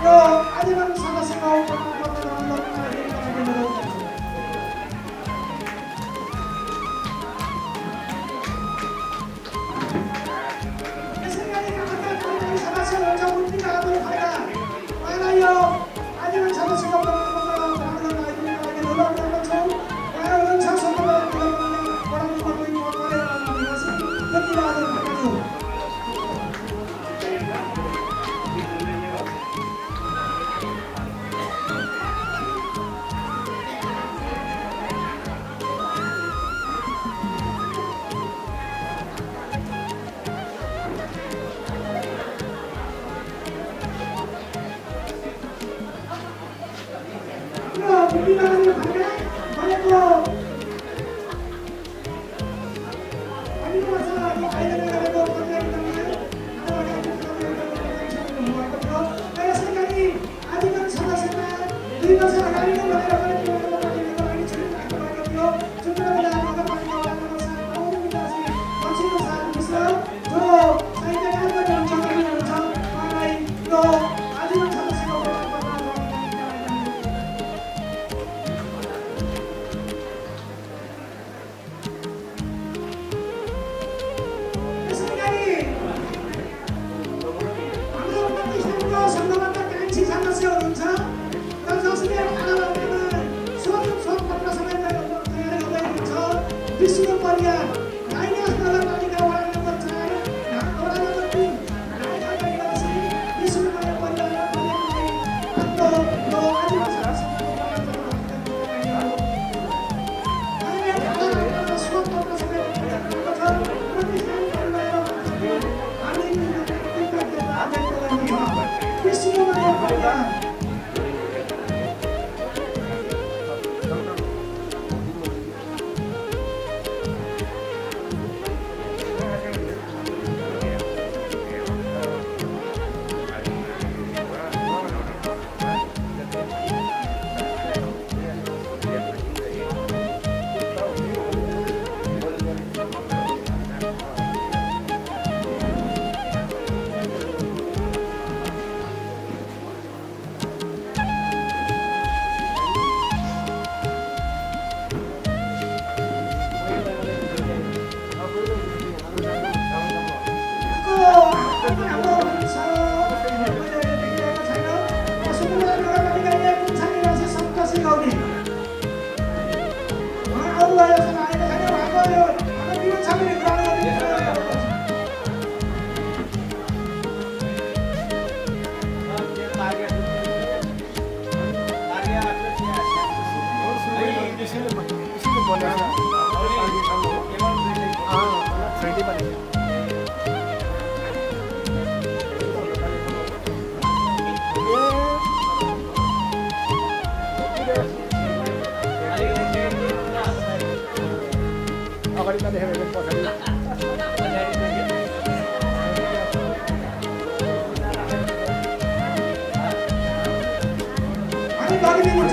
यो आजीवन सदस्यको प्रमाणपत्र डाउनलोड गर्न अनुरोध गर्छु। यसैगरी अन्य सदस्यहरू हुन्छ मुक्तिकाहरू भएका उहाँलाई यो आजीवन सदस्यको प्रमाणपत्र डाउनलोड गर्न अनुरोध गर्दछौँ। उहाँ हुनुहुन्छ स्वतन्त्र वडा नम्बर 2 निवासी व्यक्तिबहादुर ढकाज्यू। गाइस नगरपालिका वडा नम्बर 4 वडा नम्बर 3 गाउँघाटा निवासी विष्णुमाया परिवारलाई आफ्नो आदिवासी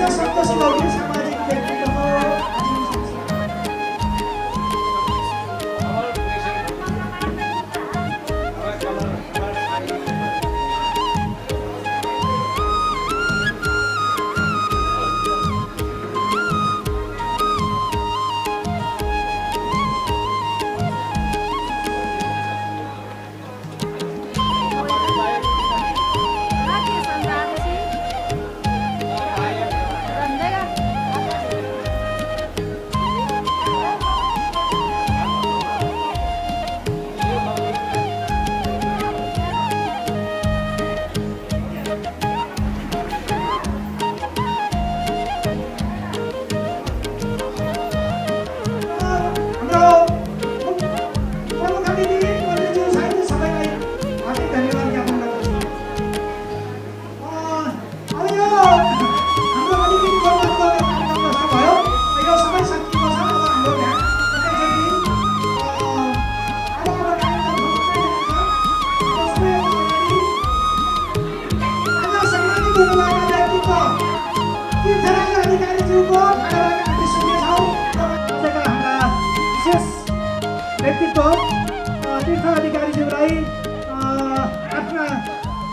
भाषाको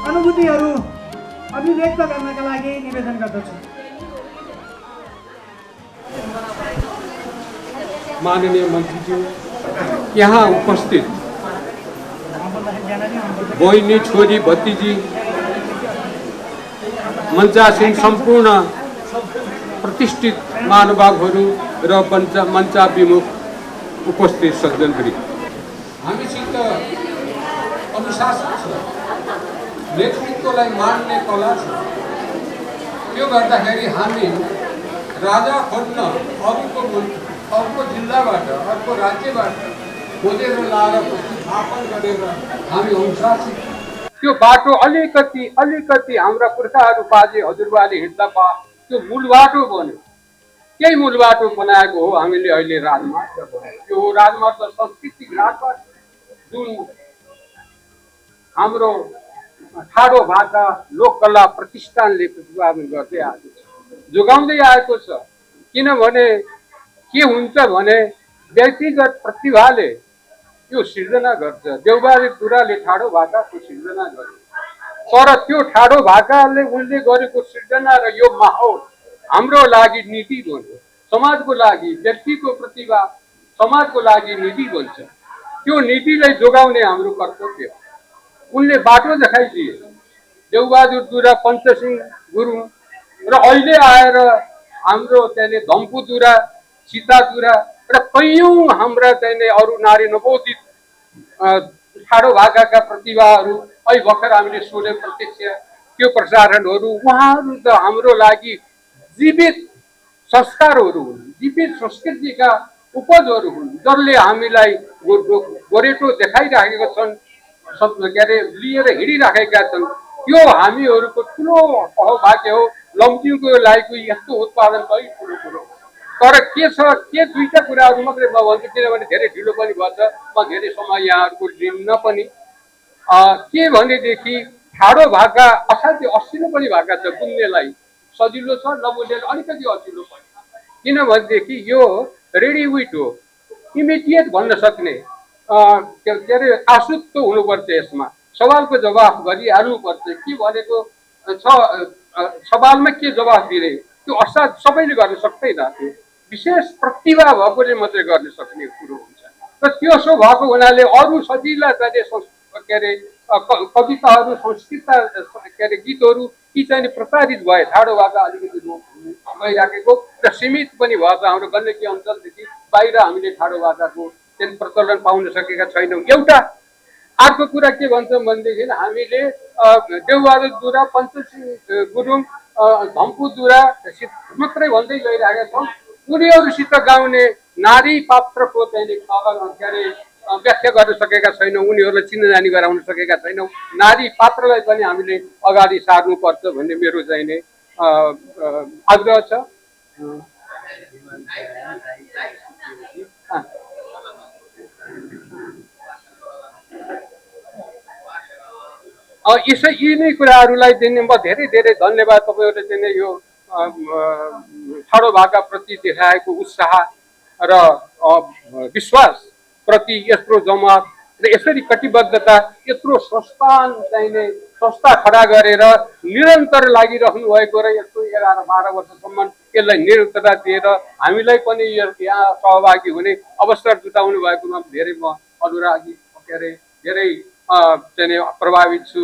अनुभूतिहरू अभिव्यक्त गर्नका लागि निवेदन गर्दछु। माननीय मन्त्रीज्यू, यहाँ उपस्थित बहिनी छोरी भतिजी मञ्चासीन सम्पूर्ण प्रतिष्ठित महानुभावहरू र मञ्चाभिमुख उपस्थित सज्जनगरी, हामीसित अनुशासन छ, नेतृत्वलाई मान्ने कला छ। त्यो गर्दाखेरि हामी राजा खोज्न अर्को जिल्लाबाट अर्को राज्यबाट खोजेर लाएर स्थापन गरेर हामी अनुशासित त्यो बाटो अलिकति हाम्रा पुर्खाहरू बाजे हजुरबाले हिँड्दा त्यो मूल बाटो बन्यो। केही मूल बाटो बनाएको हो हामीले अहिले राजमार्ग बनायो। त्यो हो राजमार्ग सांस्कृतिक राजमार्ग, जुन हाम्रो ठाडो भाषा लोककला प्रतिष्ठानले प्रतिपादन गर्दै आएको छ, जोगाउँदै आएको छ। किनभने के हुन्छ भने व्यक्तिगत प्रतिभाले यो सिर्जना गर्छ। देवबहादुर गुराले ठाडो भाकाको सिर्जना गर्छ, तर त्यो ठाडो भाकाले उनले गरेको सिर्जना र यो माहौल हाम्रो लागि नीति बन्यो। समाजको लागि व्यक्तिको प्रतिभा समाजको लागि नीति बन्छ। त्यो नीतिलाई जोगाउने हाम्रो कर्तव्य हो। उनले बाटो देखाइदिए, देवबहादुर गुरा, पञ्चसिंह गुरुङ र अहिले आएर हाम्रो त्यहाँले धम्पुदुरा, सीतादुरा र कैयौँ हाम्रा चाहिँ अरू नारी नवोदित ठाडो भाकाका प्रतिभाहरू अहिले भर्खर हामीले सुने प्रत्यक्ष त्यो प्रसारणहरू उहाँहरू त हाम्रो लागि जीवित संस्कारहरू हुन्, जीवित संस्कृतिका उपजहरू हुन् जसले हामीलाई गोरेटो देखाइराखेका छन्, के अरे लिएर हिँडिराखेका छन्। त्यो हामीहरूको ठुलो सौभाग्य हो। लमजुङको लागि यस्तो उत्पादन कहीँ ठुलो कुरो। तर के छ, के दुईटा कुराहरू मात्रै म भन्छु, किनभने धेरै ढिलो पनि भन्छ, म धेरै समय यहाँहरूको लिन्न पनि। के भनेदेखि ठाडो भाका असाध्यै असिलो पनि भाका छ, बुन्नेलाई सजिलो छ, नबुन्नेलाई अलिकति असिलो पनि। किनभनेदेखि यो रेडी विट हो, इमिडिएट भन्न सक्ने, के अरे आसुत हुनुपर्छ। यसमा सवालको जवाफ गरिहाल्नुपर्छ। के भनेको छ, सवालमा के जवाफ दिने त्यो असाध्य सबैले गर्न सक्दैन। त्यो विशेष प्रतिभा भएकोले मात्रै गर्न सक्ने कुरो हुन्छ। र त्यो सो भएको हुनाले अरू सजिला चाहिँ के अरे कविताहरू, संस्कृत के अरे गीतहरू यी चाहिँ प्रसारित भए। ठाडो भाका अलिकति गइराखेको र सीमित पनि भएछ। हाम्रो गण्डकी अञ्चलदेखि बाहिर हामीले ठाडो भाकाको चाहिँ प्रचलन पाउन सकेका छैनौँ। एउटा अर्को कुरा के भन्छौँ भनेदेखि हामीले देवबहादुर दुरा, पञ्चसिंह गुरुङ, धम्पु दुरा मात्रै भन्दै गइरहेका छौँ। उनीहरूसित गाउने नारी पात्रको चाहिँ के अरे व्याख्या गर्न सकेका छैनौँ, उनीहरूलाई चिनाजानी गराउन सकेका छैनौँ। नारी पात्रलाई पनि हामीले अगाडि सार्नुपर्छ भन्ने मेरो चाहिँ नि आग्रह छ। यी नै कुराहरूलाई दिने म धेरै धेरै धन्यवाद तपाईँहरूले चाहिँ यो ठाडो भाका प्रति देखाएको उत्साह र विश्वास प्रति यत्रो जमात र यसरी कटिबद्धता, यत्रो संस्था खडा गरेर निरन्तर लागिरहनु भएको र यस्तो 11-12 वर्षसम्म यसलाई निरन्तरता दिएर हामीलाई पनि यहाँ सहभागी हुने अवसर जुटाउनु भएकोमा धेरै म अनुरागी के अरे धेरै चाहिँ प्रभावित छु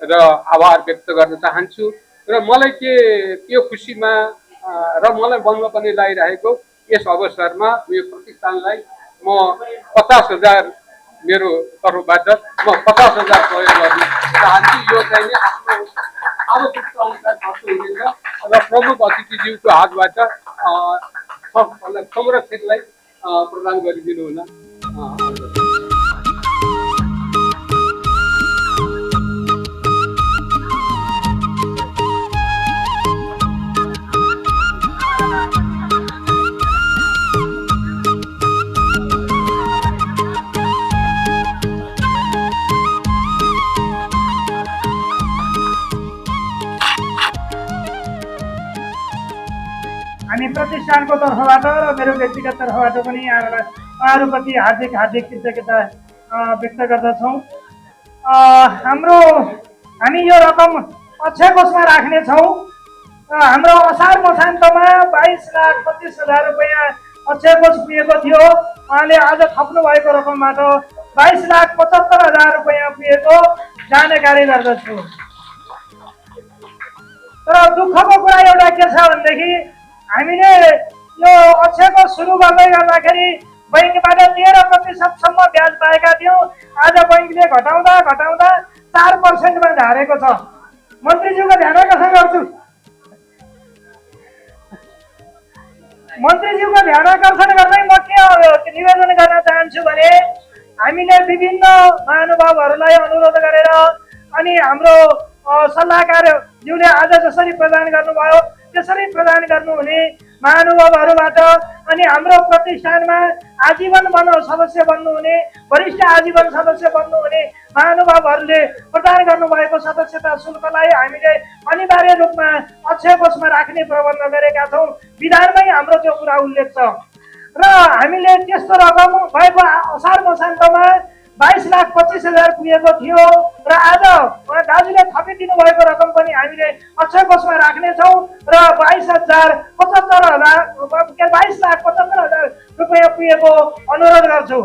र आभार व्यक्त गर्न चाहन्छु। र मलाई यो खुसीमा र मलाई बन्न पनि लागिरहेको यस अवसरमा यो प्रतिष्ठानलाई म 50,000 मेरो तर्फबाट म 50,000 सहयोग गर्न चाहन्छु। यो चाहिँ आफ्नो आवश्यकता अनुसार खर्च हुनेछ र प्रमुख अतिथिज्यूको हातबाट संरक्षकलाई प्रदान गरिदिनु हुन। हामी प्रतिष्ठानको तर्फबाट र मेरो व्यक्तिगत तर्फबाट पनि यहाँहरूप्रति हार्दिक कृतज्ञता व्यक्त गर्दछौँ। हामी यो रकम अक्षय कोषमा राख्नेछौँ। हाम्रो असार मसान्तमा 22,25,000 रुपियाँ अक्षय कोष पुगेको थियो। उहाँले आज थप्नु भएको रकमबाट 22,75,000 रुपियाँ पुगेको जानकारी गर्दछु। तर दुःखको कुरा एउटा के छ भनेदेखि हामीले यो अक्षय कोष सुरु गर्दै गर्दाखेरि बैंकबाट 13% ब्याज पाएका थियौँ। आज बैंकले घटाउँदा 4% झारेको छ। मन्त्रीज्यूको ध्यान आकर्षण गर्छु। मन्त्रीज्यूको ध्यान आकर्षण गर्दै म के निवेदन गर्न चाहन्छु भने हामीले विभिन्न महानुभावहरूलाई अनुरोध गरेर अनि हाम्रो सल्लाहकारज्यूले आज जसरी प्रदान गर्नुभयो त्यसरी प्रदान गर्नुहुने महानुभावहरूबाट अनि हाम्रो प्रतिष्ठानमा आजीवन सदस्य बन्नुहुने, वरिष्ठ आजीवन सदस्य बन्नुहुने महानुभावहरूले प्रदान गर्नुभएको सदस्यता शुल्कलाई हामीले अनिवार्य रूपमा अक्षय कोषमा राख्ने प्रबन्ध गरेका छौँ। विधानमै हाम्रो त्यो कुरा उल्लेख छ र हामीले त्यस्तो रकम भएको असार मसान्तमा 22,25,000 पुगेको थियो र आज दाजुले थपिदिनु भएको रकम पनि हामीले अक्षय कोषमा राख्नेछौँ र 22,75,000 रुपियाँ पुगेको अनुरोध गर्छु।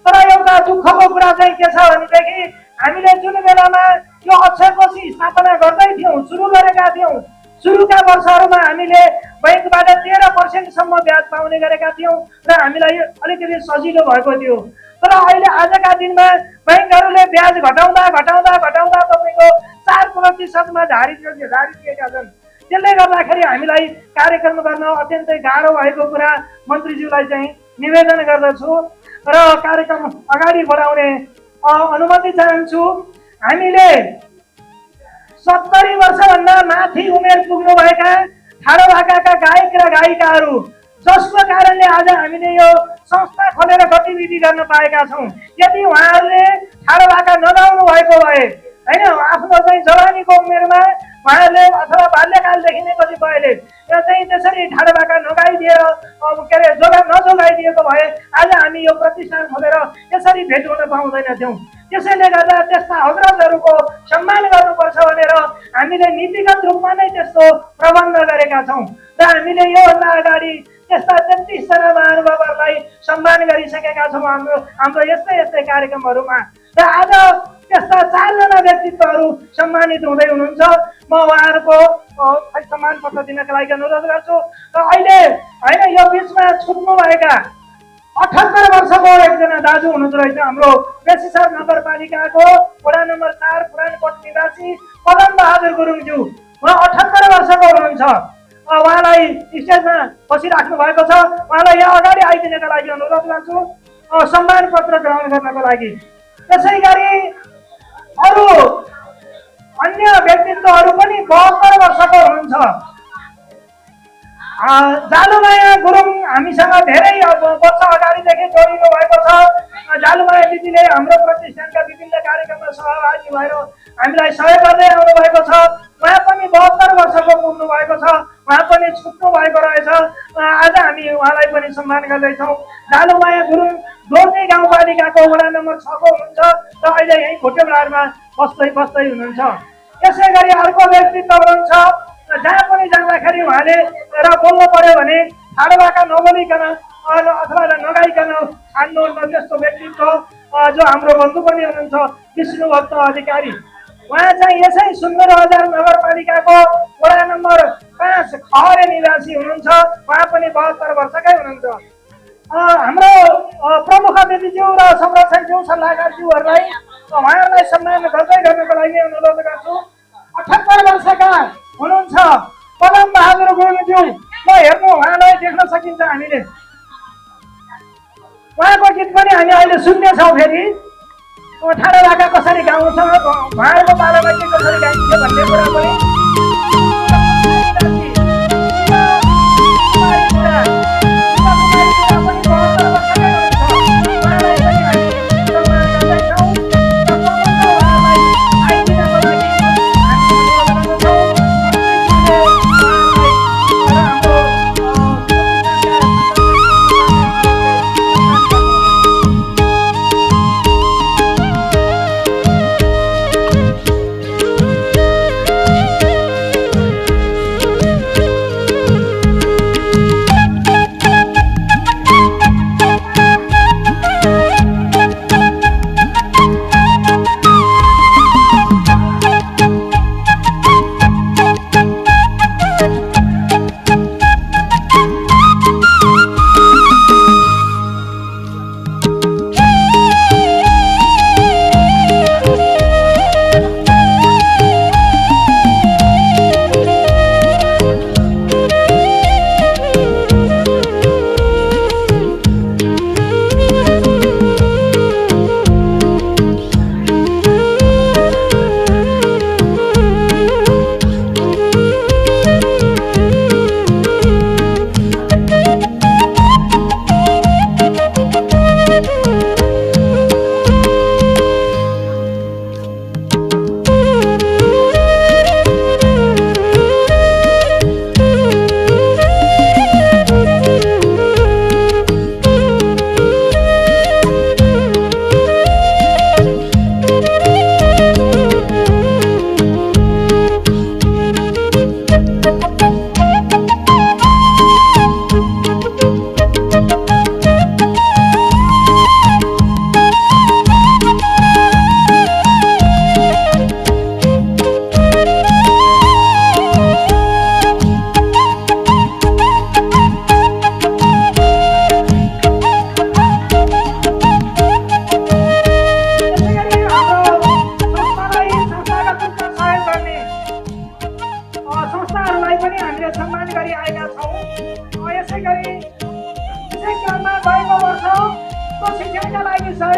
तर एउटा दुःखको कुरा चाहिँ के छ भनेदेखि हामीले जुन बेलामा यो अक्षय कोष स्थापना गर्दै थियौँ, सुरु गरेका थियौँ, सुरुका वर्षहरूमा हामीले बैङ्कबाट 13% ब्याज पाउने गरेका थियौँ र हामीलाई अलिकति सजिलो भएको थियो। तर अहिले आजका दिनमा बैङ्कहरूले ब्याज घटाउँदा घटाउँदा घटाउँदा तपाईँको 4%मा झारिदिएका छन्। त्यसले गर्दाखेरि हामीलाई कार्यक्रम गर्न अत्यन्तै गाह्रो भएको कुरा मन्त्रीज्यूलाई चाहिँ निवेदन गर्दछु र कार्यक्रम अगाडि बढाउने अनुमति चाहन्छु। हामीले 70 वर्षभन्दा माथि उमेर पुग्नुभएका ठाडो भाकाका गायक र गायिकाहरू जसको कारणले आज हामीले यो संस्था खोलेर गतिविधि गर्न पाएका छौँ। यदि उहाँहरूले ठाडो भाका नगाउनु भएको भए होइन, आफ्नो चाहिँ जवानीको उमेरमा उहाँहरूले अथवा बाल्यकालदेखि नै कतिपयले यो चाहिँ त्यसरी ठाडो भाका नगाइदिएर के अरे नजोगाइदिएको भए आज हामी यो प्रतिष्ठान खोलेर यसरी भेट हुन पाउँदैनथ्यौँ। त्यसैले गर्दा त्यस्ता हजरतहरूको सम्मान गर्नुपर्छ भनेर हामीले नीतिगत रूपमा नै त्यस्तो प्रबन्ध गरेका छौँ र हामीले योभन्दा अगाडि त्यस्ता 33 जना महानुभावहरूलाई सम्मान गरिसकेका छौँ हाम्रो यस्तै यस्तै कार्यक्रमहरूमा। र आज त्यस्ता 4 जना व्यक्तित्वहरू सम्मानित हुँदै हुनुहुन्छ। म उहाँहरूको सम्मान पत्र दिनका लागि अनुरोध गर्छु। र अहिले होइन यो बिचमा छुट्नुभएका 78 वर्षको एकजना दाजु हुनुहुन्छ रहेछ हाम्रो बेसीसर नगरपालिकाको वडा नम्बर 4 पुरानकोट निवासी पदम बहादुर गुरुङज्यू। उहाँ 78 वर्षको हुनुहुन्छ। उहाँलाई स्टेजमा बसिराख्नु भएको छ। उहाँलाई यहाँ अगाडि आइदिनका लागि अनुरोध गर्छु सम्मान पत्र ग्रहण गर्नको लागि। त्यसै गरी अरू अन्य व्यक्तित्वहरू पनि 72 वर्षको हुनुहुन्छ। जालुमाया गुरुङ हामीसँग धेरै वर्ष अगाडिदेखि जोडिनु भएको छ। जालुमाया दिदीले हाम्रो प्रतिष्ठानका विभिन्न कार्यक्रममा सहभागी भएर हामीलाई सहयोग गर्दै आउनु भएको छ। उहाँ पनि 72 वर्षको पुग्नु भएको छ। उहाँ पनि छुट्नु भएको रहेछ। आज हामी उहाँलाई पनि सम्मान गर्दैछौँ। जालुमाया गुरुङ दोर्जे गाउँपालिकाको वडा नम्बर 6 को हुनुहुन्छ र अहिले यहीँ घोटेबडारमा बस्दै हुनुहुन्छ। यसै गरी अर्को व्यक्तित्व हुनुहुन्छ जहाँ पनि जाँदाखेरि उहाँले र बोल्नु पर्यो भने ठाडो भाका नबोलिकन अथवा नगाइकन छाड्नुहुन्न त्यस्तो व्यक्तित्व जो हाम्रो बन्धु पनि हुनुहुन्छ विष्णु भक्त अधिकारी। उहाँ चाहिँ यसै सुन्दर बजार नगरपालिकाको वडा नम्बर 5 खहरे निवासी हुनुहुन्छ। उहाँ पनि 72 वर्षकै हुनुहुन्छ। हाम्रो प्रमुख अतिथिज्यू र संरक्षकज्यू सल्लाहकारज्यूहरूलाई उहाँहरूलाई सम्मान गर्दै गर्नको लागि अनुरोध गर्छु। 78 वर्षका हुनुहुन्छ पदम बहादुर गुरुङज्यू। म हेर्नु उहाँलाई देख्न सकिन्छ हामीले। उहाँको गीत पनि हामी अहिले सुन्नेछौँ। फेरि ठाडो भाका कसरी गाउँछ, उहाँहरूको पालामा के कसरी गाइन्छ भन्ने कुरा पनि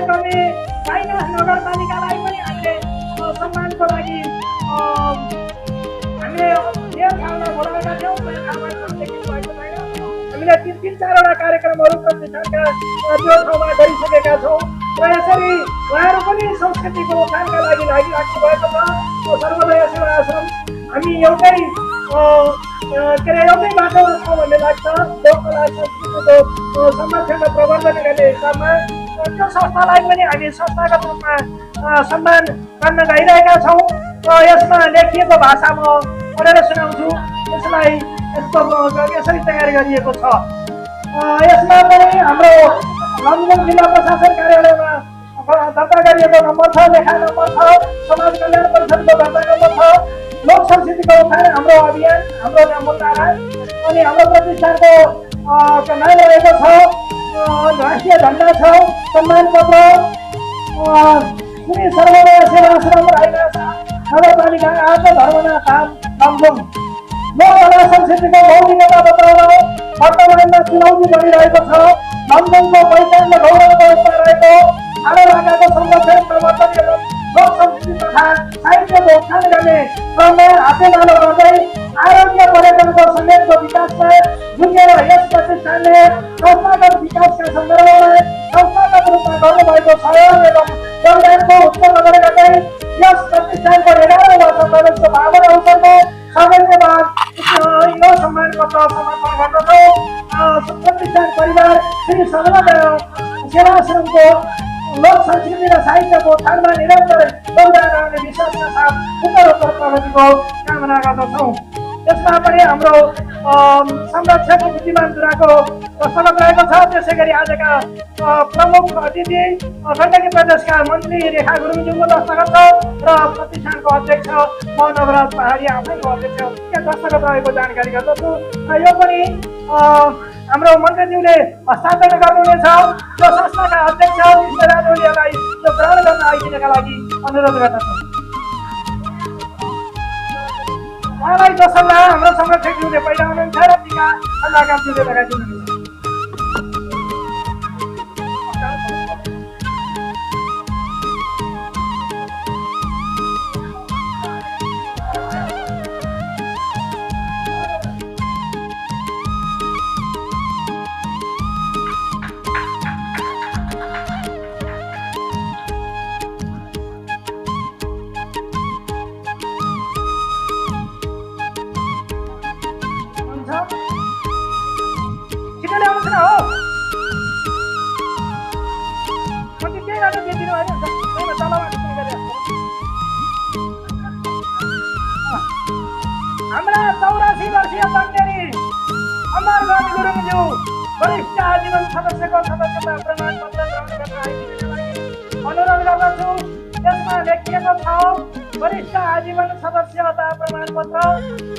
गर्ने बाइना नगरपालिकालाई पनि हामीले सम्मानको लागि हामीले यो ठाउँमा बोलाएका थियौँ। हामीले 3-4वटा कार्यक्रमहरू प्रतिष्ठानका त्यो ठाउँमा गरिसकेका छौँ र यसरी उहाँहरू पनि संस्कृतिको उत्थानका लागि लागिराख्नु भएको छ। सर्वोदय सेवा आश्रम हामी एउटै एउटै बाटोमा छौँ भन्ने लाग्छ। लोककला संस्कृतिको संरक्षण र प्रवर्धन गर्ने हिसाबमा त्यो संस्थालाई पनि हामी संस्थागत रूपमा सम्मान गर्न गइरहेका छौँ। यसमा लेखिएको भाषा म पढेर सुनाउँछु। यसलाई यसरी तयार गरिएको छ। यसमा पनि हाम्रो लमजुङ जिल्ला प्रशासन कार्यालयमा दर्ता गरिएको नम्बर छ, लेखा नम्बर छ, समाज कल्याण परिषदको दर्ता नम्बर छ, लोक संस्कृतिको उत्थान हाम्रो अभियान हाम्रो मुद्दामा अनि हाम्रो प्रतिष्ठानको नाम रहेको छ, राष्ट्रिय झन्डा छ, सम्मान पत्र, श्री सर्वोदय सेवा आश्रम राईगाछा नगरपालिका 8 धर्मना धाम लमजुङ। लोककला संस्कृतिको मौलिकता बताएर वर्तमानमा चुनौती बढिरहेको छ। लमजुङको पहिचान र गौरवको रूपमा रहेको ठाडो भाकाको संरक्षण प्रवर्धन एवं लोक संस्कृति तथा साहित्यको उत्थान गर्ने क्रममा हातेमालो गर्दै आरोग्य पर्यटनको समेतको विकासमा जुटेर यस प्रतिष्ठानले संस्थागत विकासका सन्दर्भमा संस्थागत रूपमा गर्नुभएको सहयोग एवं योगदानको उत्सव गर्दै यस प्रतिष्ठानको 11औं वर्ष प्रवेशको भावना अवसरमा सामान्यवाद यो सम्मान पत्र समर्पण गर्दछौँ। प्रतिष्ठान परिवार श्री सर्वोदय सेवा आश्रमको लोक संस्कृति र साहित्यको उत्थानमा निरन्तर योगदान गर्ने विश्वासका साथ उत्तरोत्तर प्रगतिको कामना गर्दछौँ। यसमा पनि हाम्रो संरक्षक बुद्धिमान दुराको स्वागत रहेको छ। त्यसै गरी आजका प्रमुख अतिथि गण्डकी प्रदेशका मन्त्री रेखा गुरुङज्यूको दस्तखत छ र प्रतिष्ठानको अध्यक्ष म नवराज पहाडी आफैको अध्यक्ष दस्तखत रहेको जानकारी गर्दछु। र यो पनि हाम्रो मन्त्रीज्यूले हस्तान्तरण गर्नुहुनेछ। यो संस्थाका अध्यक्ष कृष्णराज ओलीलाई यो ग्रहण गर्न आइदिनका लागि अनुरोध गर्दछु। उहाँलाई दोस्रोमा हाम्रो संरक्षकज्यूले पहिला हुनुहुन्छ र टीका सल्लाहकारज्यूले लगाइदिनुहुन्छ। हाम्रा 84 वर्षीय बन्देरी अमरगढ गुरुङज्यू वरिष्ठ आजीवन सदस्यको सदस्यता प्रमाण पत्र ग्रहण गर्न आइदिनका लागि अनुरोध गर्दछु। यसमा लेखिएको छ वरिष्ठ आजीवन सदस्यता प्रमाण पत्र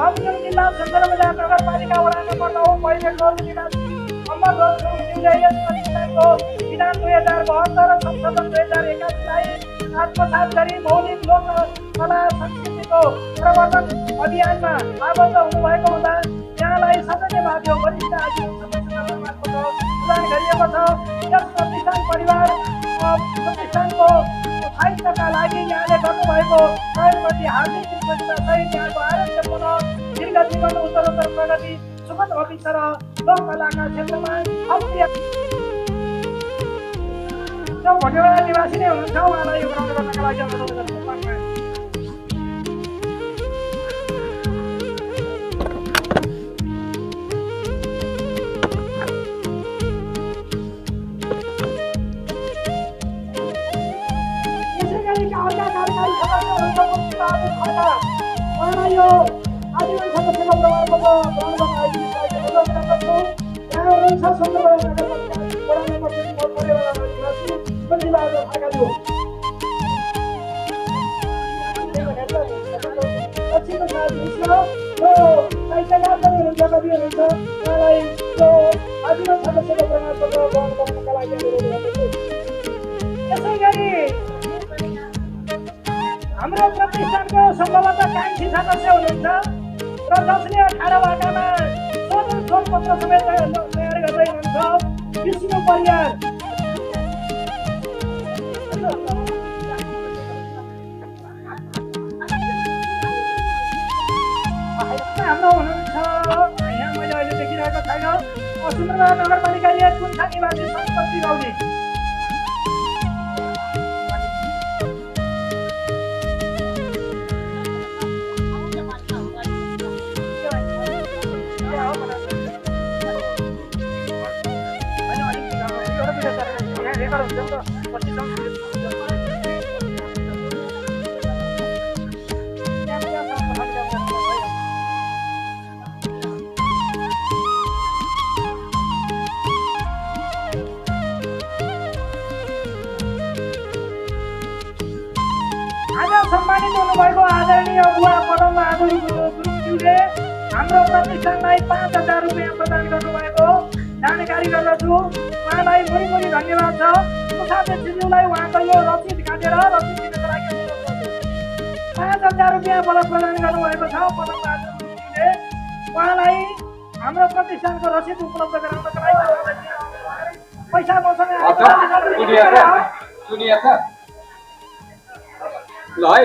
लमजुङ जिल्ला सुन्दरबजार नगरपालिका वडा नम्बर 9 पहिले टोल निवासी अमरगढ गुरुङज्यूले यस प्रतिष्ठानको विधान 2072 र संशोधन 2081लाई आत्मसात गरी मौलिक लोक कला संस्कृतिको प्रवर्धन अभियानमा आबद्ध हुनुभएको हुँदा यहाँलाई सदस्यवादी वरिष्ठ आजीवन सदस्यता प्रमाण पत्र प्रदान गरिएको छ। यस प्रतिष्ठान परिवार प्रतिष्ठानको साहित्यका लागि यहाँले गर्नुभएको सहयोगप्रति हार्दिक कृतज्ञता सहित यहाँको आरोग्यपूर्ण दीर्घ जीवन उत्तरोत्तर प्रगति सुखद भविष्य र लोककलाका क्षेत्रमा भोटेवाडा निवासी नै हुनुहुन्छ। उहाँलाई यो ग्रहण गर्नका लागि अनुरोध गर्छु। यसै गरी अर्का कार्यकारी सदस्यहरूको उहाँलाई यो आजीवन सदस्यको प्रमाणपत्र ग्रहण गर्न आइदिनुको लागि अनुरोध गर्दछु। यहाँ हुनुहुन्छ सुन्दरबजार नगरपालिका वडा नम्बर 2 परेवाला निवासी बन्जीबहादुर थाकाज्यू। पछिल्लो साल विश्व यो साहित्यकार पनि हुनुहुन्छ, कवि हुनुहुन्छ। उहाँलाई यो आजीवन सदस्यको प्रमाणपत्र ग्रहण गर्नका लागि अनुरोध गर्दछु। यसै गरी हाम्रो प्रतिष्ठानको सम्भवतः कान्छी सदस्य हुनुहुन्छ र जसले 18 भाकामा शोध पत्र समेत तयार गर्दै हुनुहुन्छ विष्णु परियार। त्यसपछि आज सम्मानित हुनुभएको आदरणीय बुवा पदम बहादुर गुरुङज्यूले हाम्रो प्रतिष्ठानलाई 5,000 रुपियाँ प्रदान गर्नुभएको जानकारी गर्दछु। उहाँलाई मुरी धन्यवाद छ। कोषाध्यक्षज्यूलाई उहाँको यो रसिद काटेर रसिद दिनको लागि 5,000 रुपियाँ प्रदान गर्नुभएको छ पदम बहादुर गुरुङज्यूले। उहाँलाई हाम्रो प्रतिष्ठानको रसिद उपलब्ध गराउनको लागि पैसा मसँग ल है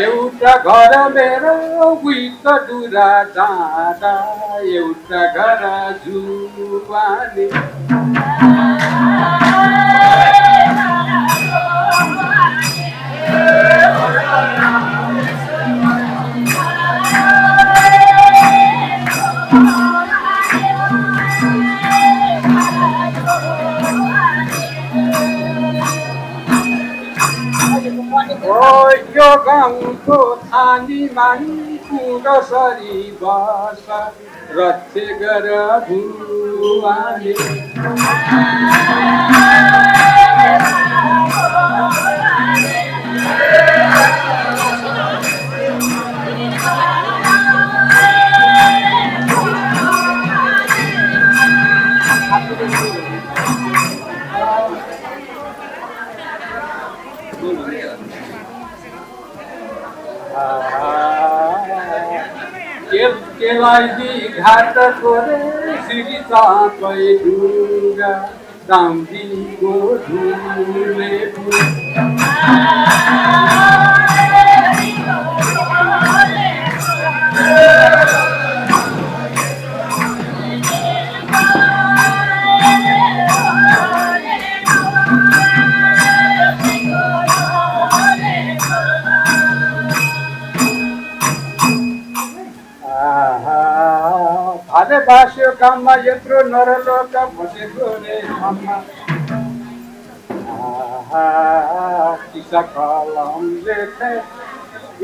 एउटा घर मेरो गुइक डुरा जाँदा एउटा घर जुवानी यो गाउँको थानी मानिको कसरी बस रक्षे गर भुवाले केलाई घाट कोरे सिरी चापै डुगा दाम्दीको धुले भाष्य काममा यत्रो नरलोक बसेको रे मनमा किसा कलम लेखे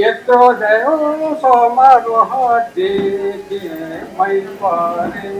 यत्रो भयो समारोह देखे मै परे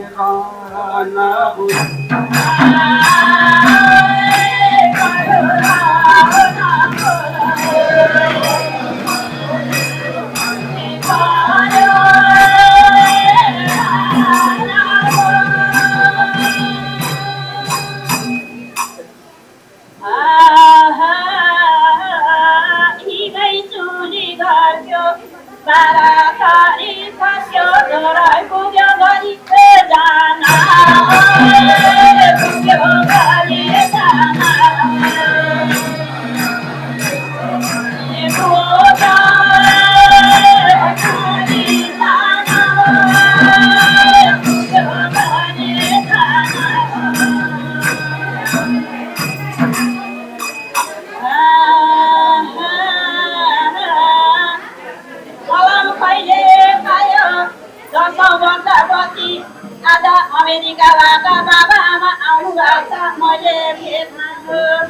अमेरिकाबाट बाबा आमा आउनु भएको छ। मैले भेट्न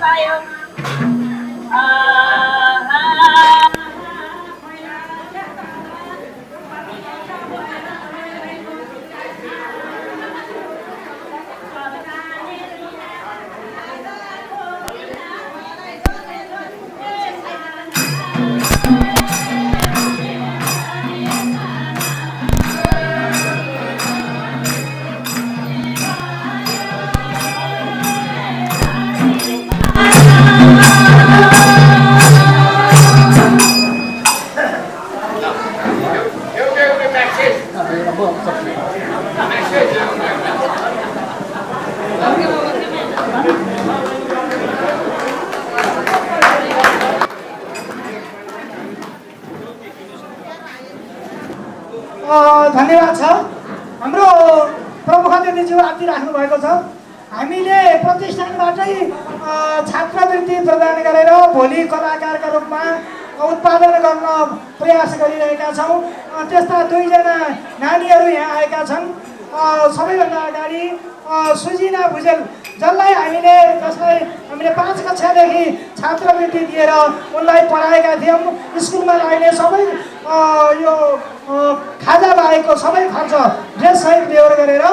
पायो धन्यवाद छ। हाम्रो प्रमुख अतिथिज्यू आइराख्नु भएको छ। हामीले प्रतिष्ठानबाटै छात्रवृत्ति प्रदान गरेर भोलि कलाकारका रूपमा उत्पादन गर्न प्रयास गरिरहेका छौँ। त्यस्ता 2 जना नानीहरू यहाँ आएका छन्। सबैभन्दा अगाडि सुजिना भुजेल जसलाई हामीले 5 कक्षादेखि छात्रवृत्ति दिएर उनलाई पढाएका थियौँ। स्कुलमा लाग्ने सबै यो खाजा बाहेकको सबै खर्च ड्रेससहित बेहोर गरेर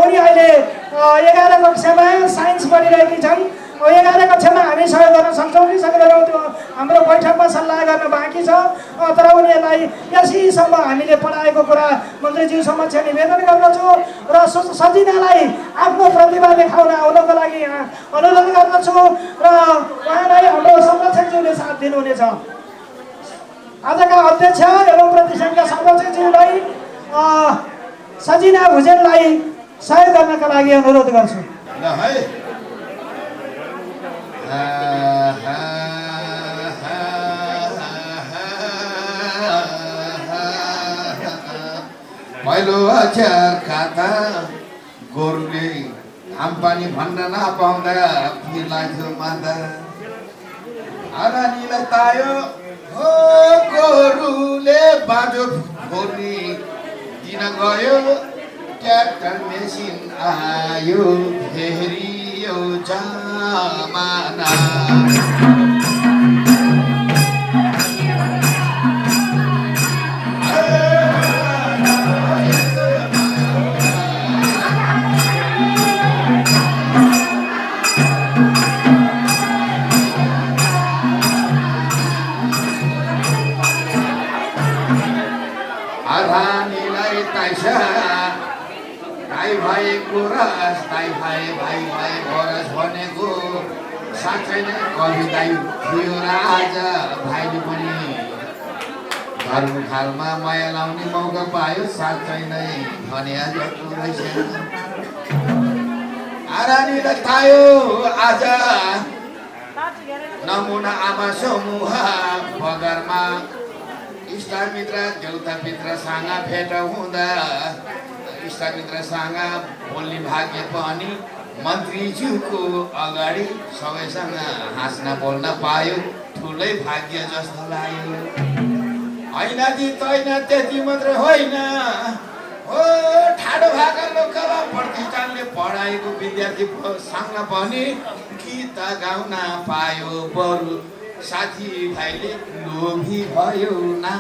उनी अहिले 11 कक्षामा साइन्स पढिरहेकी छन्। 11 कक्षामा हामी सहयोग गर्न सक्छौँ कि सक्दैनौँ त्यो हाम्रो बैठकमा सल्लाह गर्न बाँकी छ। तर उनीहरूलाई यसैसम्म हामीले पढाएको कुरा मन्त्रीज्यू समक्ष निवेदन गर्दछु र सजिनालाई आफ्नो प्रतिभा देखाउन आउनको लागि यहाँ अनुरोध गर्दछु र उहाँलाई हाम्रो संरक्षकज्यूले साथ दिनुहुनेछ। आजका अध्यक्ष एवं प्रतिसङ्घका संरक्षकज्यूलाई सजिना भुजेललाई सहयोग गर्नका लागि अनुरोध गर्छु। पहिलो अक्षर खाता गोरुले घामपानी भन्न नपाउँदा पिर लाग्थ्यो मादा अरानीलाई तायो हो गोरुले बाजो फोर्नी दिन गयो ट्र्याक्टर मेसिन आयो फेरि यो जमाना अरानीलाई ताइसा भाइ भाइको रस भाइ भाइ भाइ भाइ बरस भनेको साँच्चै नै कविताई थियो र आज भाइले पनि घरमुखालमा माया लाउने मौका पायो साँच्चै नै भने जस्तो रहेछ। अरानीलाई तायो आज नमुना आमा समूह बगरमा इष्टमित्र देउतामित्रसँग भेट हुँदा इष्टमित्रसँग बोल्ने भाग्य पनि मन्त्रीज्यूको अगाडि सबैसँग हाँस्न बोल्न पायो ठुलै भाग्य जस्तो लाग्यो। होइन ती तैन त्यति मात्र होइन हो ठाडो भएका लोकला प्रतिष्ठानले पढाएको विद्यार्थीसँग पनि गीत गाउन पायो बरु साथी भाइले लोभी भयो ना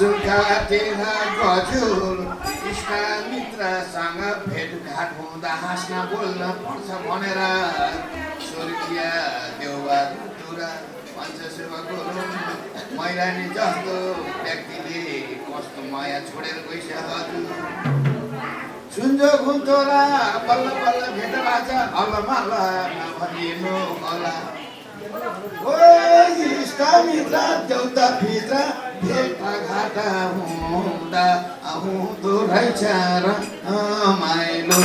सुख तेरा गजुर इष्ट मित्रसँग भेटघाट हुँदा हाँस्न बोल्न पर्छ भनेर स्वर्गीय देउवा टुरा पञ्चशिव गुरु मैरानी जस्तो व्यक्तिले कस्तो माया छोडेर गइस हजुर सुन्जो घुन्चोला बल्ल बल्ल भेट बाज अलमल नभनिनु होला ओ इष्ट मित्र देउता भित्र भेटघाट हुँदा आउँदो रहेछ रमाइलो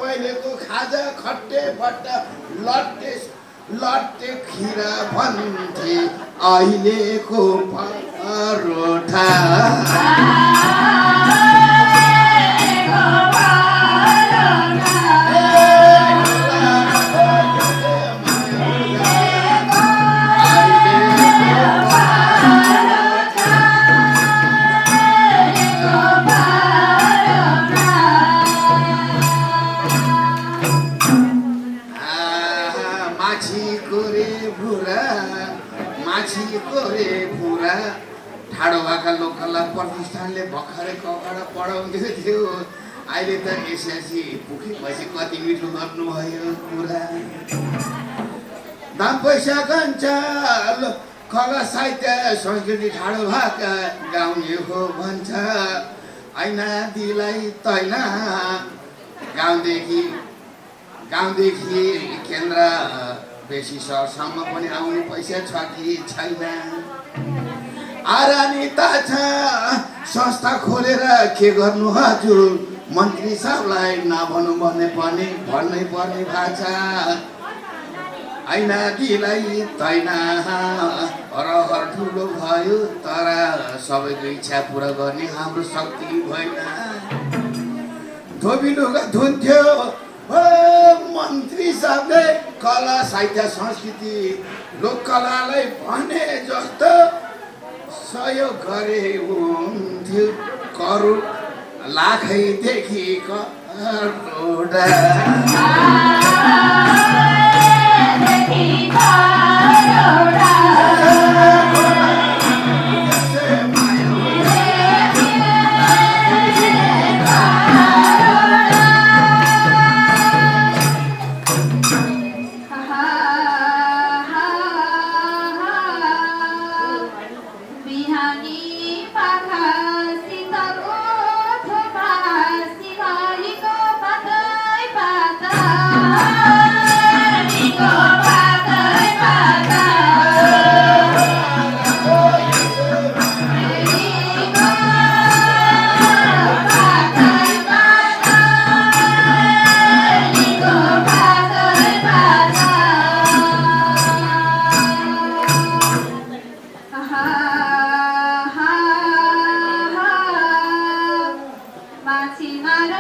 पहिलेको खाजा खट्टे फट्टा लट्टे खिरा भन्थे अहिलेको परोठा ठाडो भएका लोककला प्रतिष्ठानले भर्खरै कपडा पढाउँदै थियो अहिले त एसएससी पुगेपछि कति मिठो गर्नुभयो कुरा दाम पैसा गन्छ कला साहित्य संस्कृति ठाडो भएका गाउँले हो भन्छ ऐना दिलाई तैना गाउँदेखि केन्द्र बेसी सहरसम्म पनि आउने पैसा छ कि छैन आरानिता छ संस्था खोलेर के गर्नु हजुर मन्त्री साहबलाई नभन्नु भने पनि भन्नै पर्ने भाषा ऐना दिलाई तैना हर ठुलो भयो तर सबैको इच्छा पुरा गर्ने हाम्रो शक्ति भएन धोबी लुगा धुन्थ्यो मन्त्री साहबले कला साहित्य संस्कृति लोककलालाई भने जस्तो सहयोग गरे हुन्थ्यो करोड लाखैदेखि करोड सिलमा र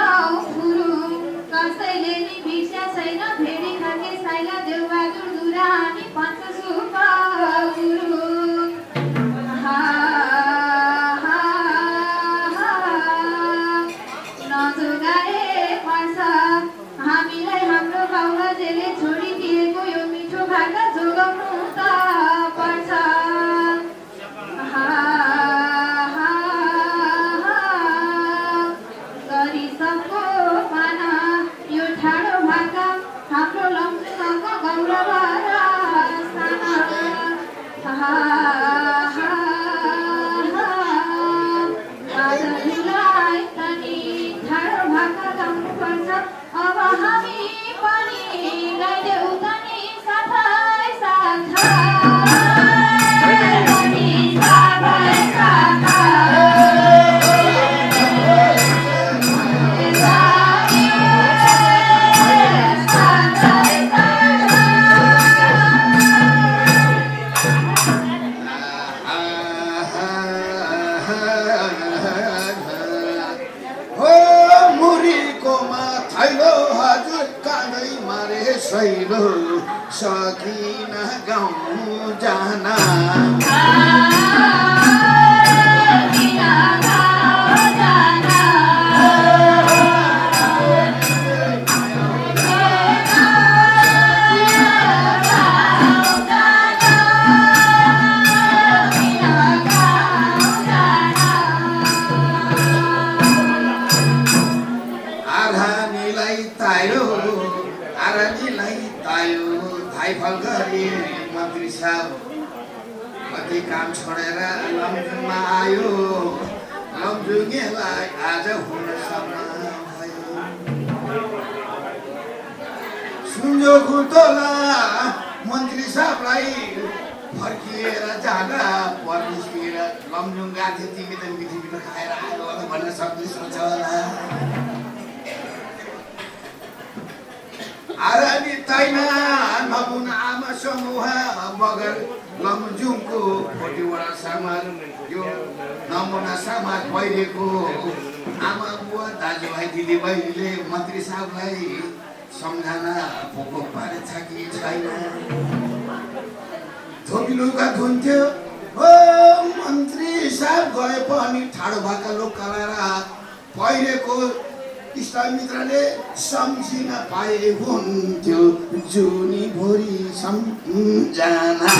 गुरुङ कसैले नि भिक्षा छैन फेरि खाके साइला देवबहादुर दुरानी पञ्चसुप गुरुङ नजोगाए पर्छ हामीलाई हाम्रो बाउलाजेले छोडिदिएको यो मिठो भाका जोगाउनु त पर्छ गरिसको पाना यो ठाडो भाका हाम्रो लम्चुङको गौरव र साना आजलाई तनी ठाडो भाका गाउनुपर्छ अब हामी पनि गाइदेऊ तनी साथै साथै सैलो सकिन गाउँ जाना मन्त्री साहब कति काम छोडेर लमजुङमा आयो लमजुङेलाई आज हुनसम्म भयो सुन्जो खुल्तोला मन्त्री साहबलाई फर्किएर जाँदा परदेशतिर लमजुङ गएको थियो तिमी त मिठो खाएर आयो भन्न सक्दैछ होला आरानी ताइना नमुना आमा समूह मगर लमजुङको 40वटा समाज यो नमुना समाज पहिलेको आमा बुवा दाजुभाइ दिदीबहिनीले मन्त्री साहबलाई सम्झना पोको पारेछ कि छैन थोपिलुका धुन्थ्यो ओ मन्त्री साहब गए पनि ठाडो भाका लोक कलाएर पहिलेको इष्टमित्रले सम्झिन पाए हुन्थ्यो जुनी भोरी सम्झना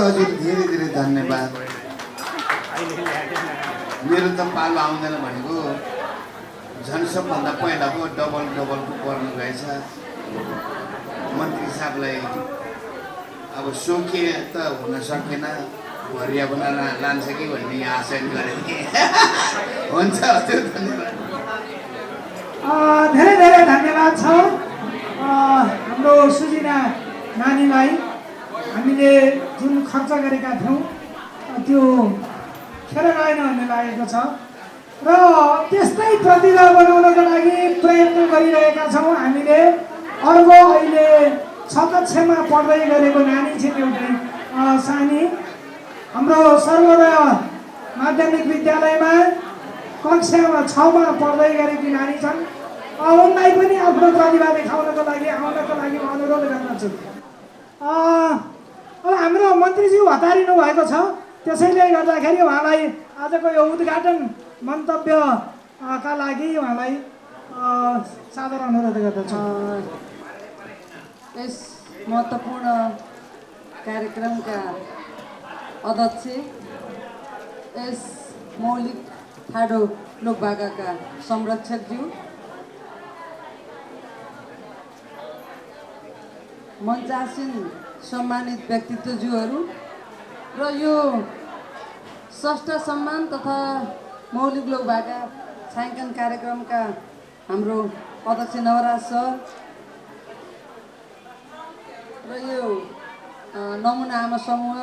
हजुर धेरै धेरै धन्यवाद मेरो त पालो आउँदैन भनेको झन् सबभन्दा पहिला पो डबल पर्नु रहेछ मन्त्री साहबलाई अब सोकिए त हुन सकेन भरिया बनाएर लान्छ कि भन्ने आशा गरेँ हुन्छ हजुर धन्यवाद धेरै धेरै धन्यवाद छ हाम्रो सुजिना नानीलाई हामीले जुन खर्च गरेका थियौँ त्यो खेर गएन भन्ने लागेको छ र त्यस्तै प्रतिभा बनाउनको लागि प्रयत्न गरिरहेका छौँ हामीले। अर्को अहिले 6 कक्षामा पढ्दै गरेको नानी चाहिँ एउटै सानी हाम्रो सर्वोदय माध्यमिक विद्यालयमा कक्षामा 6मा पढ्दै गरेकी नानी छन्। उनलाई पनि आफ्नो प्रतिभा देखाउनको लागि आउनको लागि म अनुरोध गर्दछु। अब हाम्रो मन्त्रीज्यू हतारिनु भएको छ, त्यसैले गर्दाखेरि उहाँलाई आजको यो उद्घाटन मन्तव्यका लागि उहाँलाई सादर अनुरोध गर्दछु। यस महत्त्वपूर्ण कार्यक्रमका अध्यक्ष, यस मौलिक ठाडो लोकभाकाका संरक्षकज्यू, मञ्चासीन सम्मानित व्यक्तित्वज्यूहरू र यो षष्ठ सम्मान तथा मौलिक लोकभाका छायाङ्कन कार्यक्रमका हाम्रो अध्यक्ष नवराज सर र यो नमुना आमा समूह,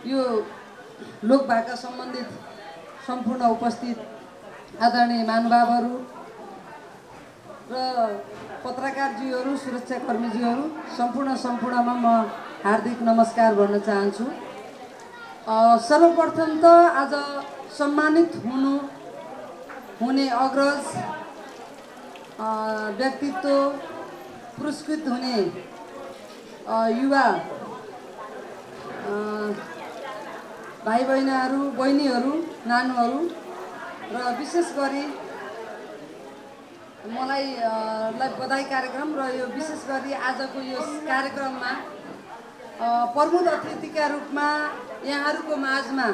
यो लोकभाका सम्बन्धित सम्पूर्ण उपस्थित आदरणीय महानुभावहरू र पत्रकारज्यूहरू, सुरक्षाकर्मीज्यूहरू सम्पूर्णमा म हार्दिक नमस्कार भन्न चाहन्छु। सर्वप्रथम त आज सम्मानित हुने अग्रज व्यक्तित्व, पुरस्कृत हुने युवा भाइ बहिनीहरू, नानुहरू र विशेष गरी मलाई बधाई कार्यक्रम र यो विशेष गरी आजको यो कार्यक्रममा प्रमुख अतिथिका रूपमा यहाँहरूको माझमा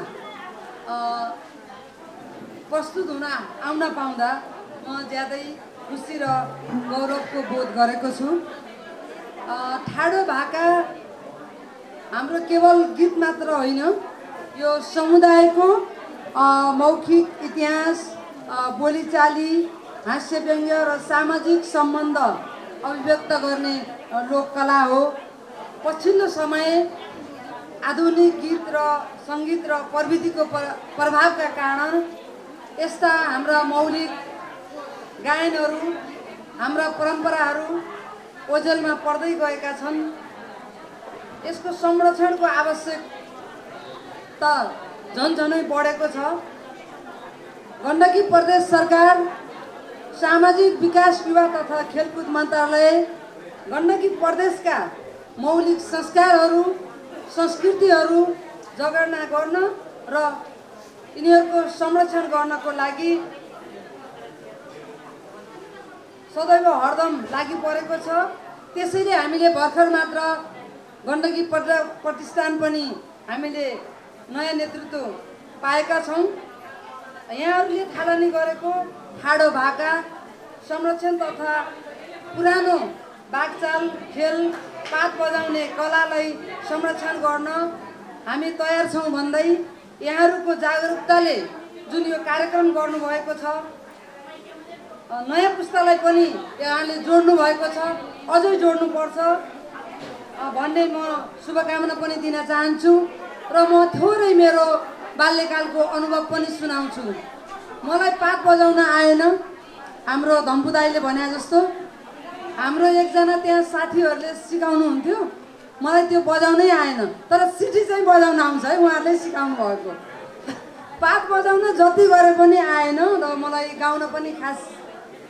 प्रस्तुत आउन पाउँदा म ज्यादै खुसी र गौरवको बोध गरेको छु। ठाडो भाका हाम्रो केवल गीत मात्र होइन, यो समुदायको मौखिक इतिहास, बोलीचाली, हास्य व्यङ्ग्य र सामाजिक सम्बन्ध अभिव्यक्त गर्ने लोककला हो। पछिल्लो समय आधुनिक गीत र सङ्गीत र प्रविधिको प्रभावका कारण यस्ता हाम्रा मौलिक गायनहरू, हाम्रा परम्पराहरू ओझेलमा पर्दै गएका छन्। यसको संरक्षणको आवश्यकता झन्झनै बढेको छ। गण्डकी प्रदेश सरकार, सामाजिक विकास विभाग तथा खेलकुद मन्त्रालय गण्डकी प्रदेशका मौलिक संस्कारहरू, संस्कृतिहरू जगेर्ना गर्न र यिनीहरूको संरक्षण गर्नको लागि सदैव हरदम लागि परेको छ। त्यसैले हामीले भर्खर मात्र गण्डकी प्रतिष्ठान पनि हामीले नयाँ नेतृत्व पाएका छौँ। यहाँहरूले थालनी गरेको ठाडो भाका संरक्षण तथा पुरानो बागचाल, खेल, पात बजाउने कलालाई संरक्षण गर्न हामी तयार छौँ भन्दै यहाँहरूको जागरुकताले जुन यो कार्यक्रम गर्नुभएको छ, नयाँ पुस्तालाई पनि यहाँले जोड्नु भएको छ, अझै जोड्नुपर्छ भन्ने म शुभकामना पनि दिन चाहन्छु। र म थोरै मेरो बाल्यकालको अनुभव पनि सुनाउँछु। मलाई पात बजाउन आएन, हाम्रो धम्पु दाइले भने जस्तो। हाम्रो एकजना त्यहाँ साथीहरूले सिकाउनुहुन्थ्यो, मलाई त्यो बजाउनै आएन, तर सिटी चाहिँ बजाउन आउँछ है, उहाँहरूले सिकाउनु भएको। पात बजाउन जति गरे पनि आएन र मलाई गाउन पनि खास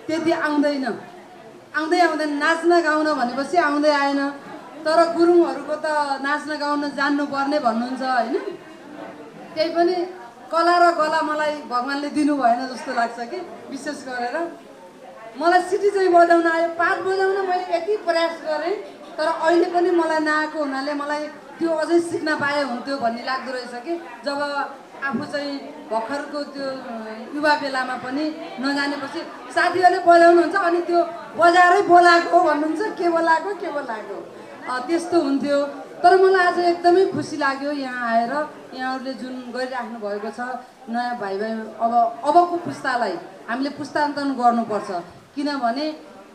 त्यति आउँदैन। नाच्न गाउन भनेपछि आउँदै आएन। तर गुरुङहरूको त नाच्न गाउन जान्नुपर्ने भन्नुहुन्छ होइन। त्यही पनि कला र गला मलाई भगवान्ले दिनु भएन जस्तो लाग्छ कि विशेष गरेर। मलाई सिटी चाहिँ बजाउन आयो, पात बजाउन मैले यति प्रयास गरेँ, तर अहिले पनि मलाई नआएको हुनाले मलाई त्यो अझै सिक्न पाए हुन्थ्यो भन्ने लाग्दो रहेछ कि जब आफू चाहिँ भर्खरको त्यो युवा बेलामा पनि नजानेपछि साथीहरूले बोलाउनुहुन्छ अनि त्यो बजारै बोलाएको भन्नुहुन्छ के बोलाएको त्यस्तो हुन्थ्यो। तर मलाई आज एकदमै खुसी लाग्यो यहाँ आएर यहाँहरूले जुन गरिराख्नु भएको छ नयाँ भाइ अबको पुस्तालाई हामीले पुस्तान्तरण गर्नुपर्छ। किनभने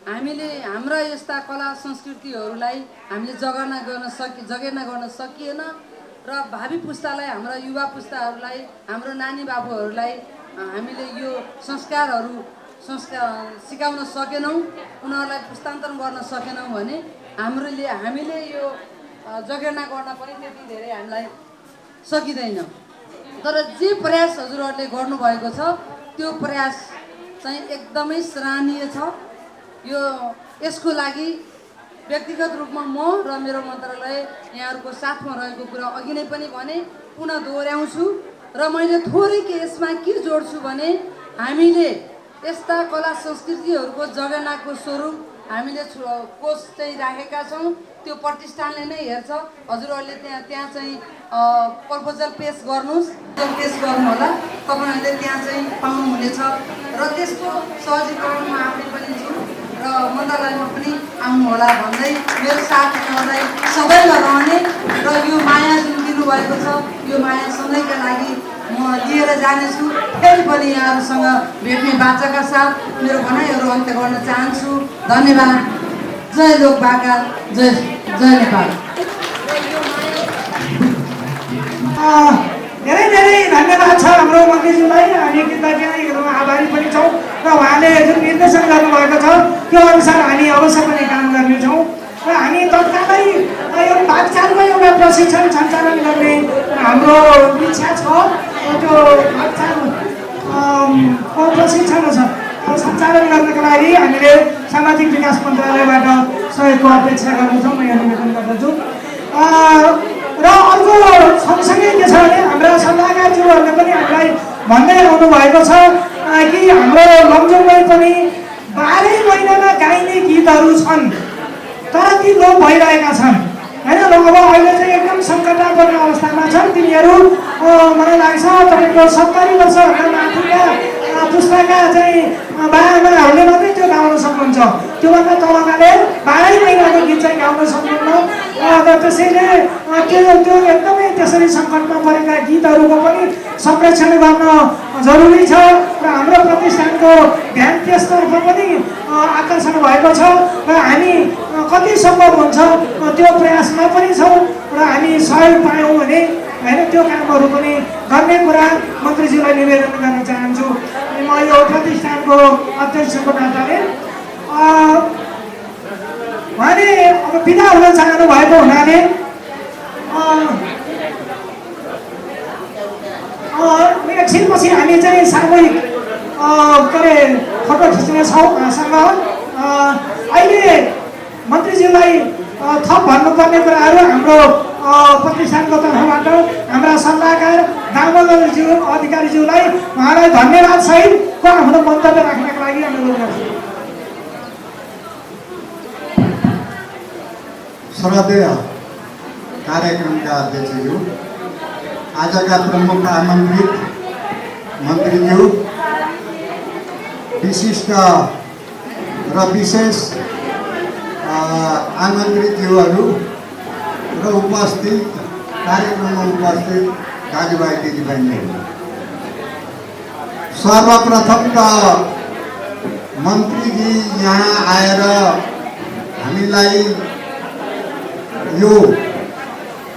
हामीले हाम्रा यस्ता कला संस्कृतिहरूलाई हामीले जगेर्ना गर्न सकिएन र भावी पुस्तालाई हाम्रा युवा पुस्ताहरूलाई हाम्रो नानी बाबुहरूलाई हामीले यो संस्कार सिकाउन सकेनौँ, उनीहरूलाई पुस्तान्तरण गर्न सकेनौँ भने हामीले यो जगेर्ना गर्न पनि त्यति धेरै हामीलाई सकिँदैन। तर जे प्रयास हजुरहरूले गर्नुभएको छ त्यो प्रयास चाहिँ एकदमै सराहनीय छ। यसको लागि व्यक्तिगत रूपमा म र मेरो मन्त्रालय यहाँहरूको साथमा रहेको कुरा अघि नै पनि भने पुनः दोहोऱ्याउँछु र मैले थोरै यसमा के जोड्छु भने हामीले यस्ता कला संस्कृतिहरूको जगेर्नाको स्वरूप हामीले कोष चाहिँ राखेका छौँ। त्यो प्रतिष्ठानले नै हेर्छ। हजुरहरूले त्यहाँ चाहिँ प्रपोजल पेश गर्नुहोस्, गर्नु होला, तपाईँहरूले त्यहाँ चाहिँ पाउनुहुनेछ र त्यसको सहजीकरणमा आफै पनि छु र मन्त्रालयमा पनि आउनु होला भन्दै मेरो साथ यहाँलाई सबैमा रहने र यो माया जुन दिनुभएको छ यो माया सधैँका लागि म लिएर जानेछु। फेरि पनि यहाँहरूसँग भेट्ने बाचाका साथ मेरो भनाइहरू अन्त्य गर्न चाहन्छु। धन्यवाद। जय लोकभाका, जय नेपाल। धेरै धेरै धन्यवाद छ हाम्रो मन्त्रीज्यूलाई। हामी कृतज्ञ आभारी पनि छौँ र उहाँले जुन निर्देशन गर्नुभएको छ त्यो अनुसार हामी अवश्य पनि काम गर्नेछौँ र हामी तत्कालै यो भागचारको एउटा प्रशिक्षण सञ्चालन गर्ने हाम्रो इच्छा छ। त्यो भागचारको प्रशिक्षण सञ्चालन गर्नको लागि हामीले सामाजिक विकास मन्त्रालयबाट सहयोगको अपेक्षा गर्दछौँ। म यहाँ निवेदन गर्दछु। र अर्को सँगसँगै के छ भने हाम्रा सल्लाहकारज्यूहरूले पनि हामीलाई भन्दै आउनु भएको छ कि हाम्रो लमजुङमै पनि 12 महिनामा गाइने गीतहरू छन् तर ती लोप भइरहेका छन् होइन। अब अहिले चाहिँ एकदम सङ्कटापन्न अवस्थामा छन् तिनीहरू। मलाई लाग्छ तपाईँको 70 वर्षभन्दा माथिका पुस्ताका चाहिँ बाबाआमाहरूले मात्रै त्यो गाउन सक्नुहुन्छ। त्योभन्दा तलकाले 12 महिनाको गीत चाहिँ गाउन सक्नुहुन्न। त्यसैले त्यो एकदमै त्यसरी सङ्कटमा परेका गीतहरूको पनि संरक्षण गर्न जरुरी छ र हाम्रो प्रतिष्ठानको ध्यान त्यसतर्फ पनि आकर्षण भएको छ र हामी कति सम्भव हुन्छ त्यो प्रयासमा पनि छौँ र हामी सहयोग पायौँ भने होइन त्यो कामहरू पनि गर्ने कुरा मन्त्रीज्यूलाई निवेदन गर्न चाहन्छु। म यो प्रतिष्ठानको अध्यक्षको नाताले उहाँले अब बिदा हुन चाहनु भएको हुनाले एकछिनपछि हामी चाहिँ सामूहिक फोटो खिच्नेछौँ उहाँसँग। अहिले मन्त्रीज्यूलाई थप भन्नुपर्ने कुराहरू हाम्रो प्रतिष्ठानको तर्फबाट हाम्रा सल्लाहकार दामोदरज्यू अधिकारीज्यूलाई उहाँलाई धन्यवाद सहितको आफ्नो मन्तव्य राख्नको लागि अनुरोध गर्छु। श्रद्धेय कार्यक्रमका अध्यक्षज्यू, आजका प्रमुख आमन्त्रित मन्त्रीज्यू, विशिष्ट र विशेष आमन्त्रितज्यूहरू र उपस्थित कार्यक्रममा उपस्थित दाजुभाइ दिदीबहिनीहरू, सर्वप्रथम त मन्त्रीजी यहाँ आएर हामीलाई यो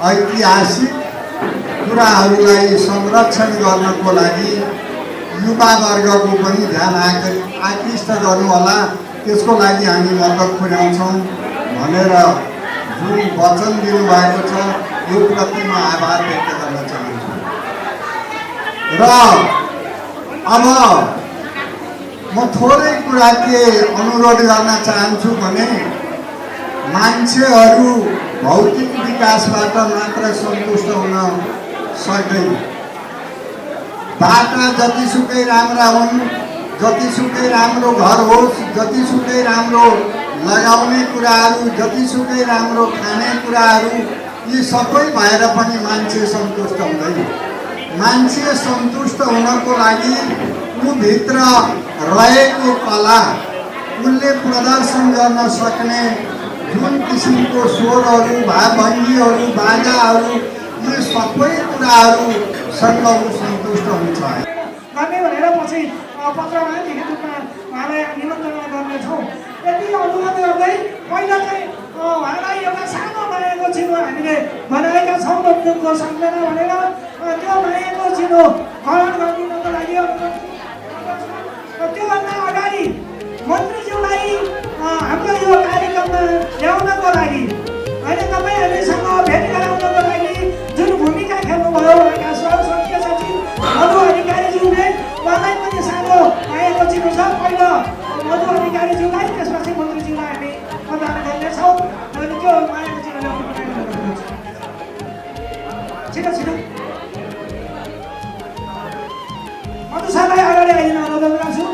ऐतिहासिक कुराहरूलाई संरक्षण गर्नको लागि युवावर्गको पनि ध्यान आकृष्ट गर्नुहोला, त्यसको लागि हामी मद्दत पुर्याउँछौँ भनेर जुन वचन दिनुभएको छ यो प्रति म आभार व्यक्त गर्न चाहन्छु। र अब म थोरै कुरा के अनुरोध गर्न चाहन्छु भने मान्छेहरू भौतिक विकासबाट मात्र सन्तुष्ट हुन सक्दैन। बाटा जतिसुकै राम्रा हुन्, जतिसुकै राम्रो घर होस्, जतिसुकै राम्रो लगाउने कुराहरू, जतिसुकै राम्रो खाने कुराहरू, यी सबै भएर पनि मान्छे सन्तुष्ट हुँदैन। मान्छे सन्तुष्ट हुनको लागि भित्र रहेको कला, उसले प्रदर्शन गर्न सक्ने जुन किसिमको स्वरहरू, भङ्गीहरू, बाजाहरू, यो सबै कुराहरूसँग ऊ सन्तुष्ट हुन्छ। गर्ने भनेर पछि पत्रमा लिखित रूपमा उहाँलाई निमन्त्रणा गर्नेछौँ। यति अनुरोध गर्दै पहिला चाहिँ उहाँलाई एउटा सानो मायाको चिनो हामीले बनाएका छौँ बन्दुकको सम्झना भनेर। त्यो मायाको चिनो ग्रहण गरिदिनको लागि अनुरोध। त्योभन्दा अगाडि मन्त्रीज्यूलाई हाम्रो यो कार्यक्रममा ल्याउनको लागि होइन, तपाईँहरूसँग भेट गराउनको लागि जुन भूमिका खेल्नुभयो उहाँका स्वर्गीय सचिव मधु अधिकारीज्यूले, उहाँलाई पनि सानो मायाको चिनो छ। पहिलो मधु अधिकारीज्यूलाई, त्यसपछि मन्त्रीज्यूलाई हामी प्रदान गर्नेछौँ। अनि त्यो मायाको चिनो ल्याउनु छिटो छिटो मधु सरलाई अगाडि आइदिन अनुरोध गर्छु।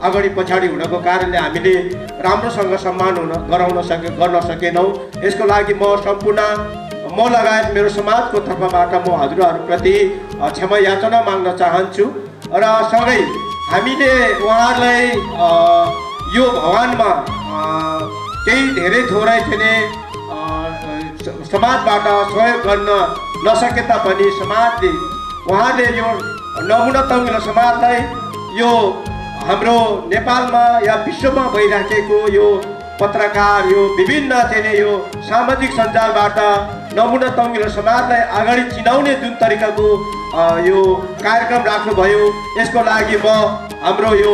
अगाडि पछाडि हुनको कारणले हामीले राम्रोसँग सम्मान गर्न सकेनौँ। यसको लागि म सम्पूर्ण म लगायत मेरो समाजको तर्फबाट म हजुरहरूप्रति क्षमा याचना माग्न चाहन्छु र सँगै हामीले उहाँहरूलाई यो भवनमा केही धेरै थोरै चाहिँ समाजबाट सहयोग गर्न नसके तापनि समाजले उहाँले यो नमुना तङ्गिलो समाजलाई यो हाम्रो नेपालमा या विश्वमा भइराखेको यो पत्रकार यो विभिन्न चाहिँ यो सामाजिक सञ्जालबाट नमुना तङ्गिलो समाजलाई अगाडि चिनाउने जुन तरिकाको यो कार्यक्रम राख्नुभयो यसको लागि म हाम्रो यो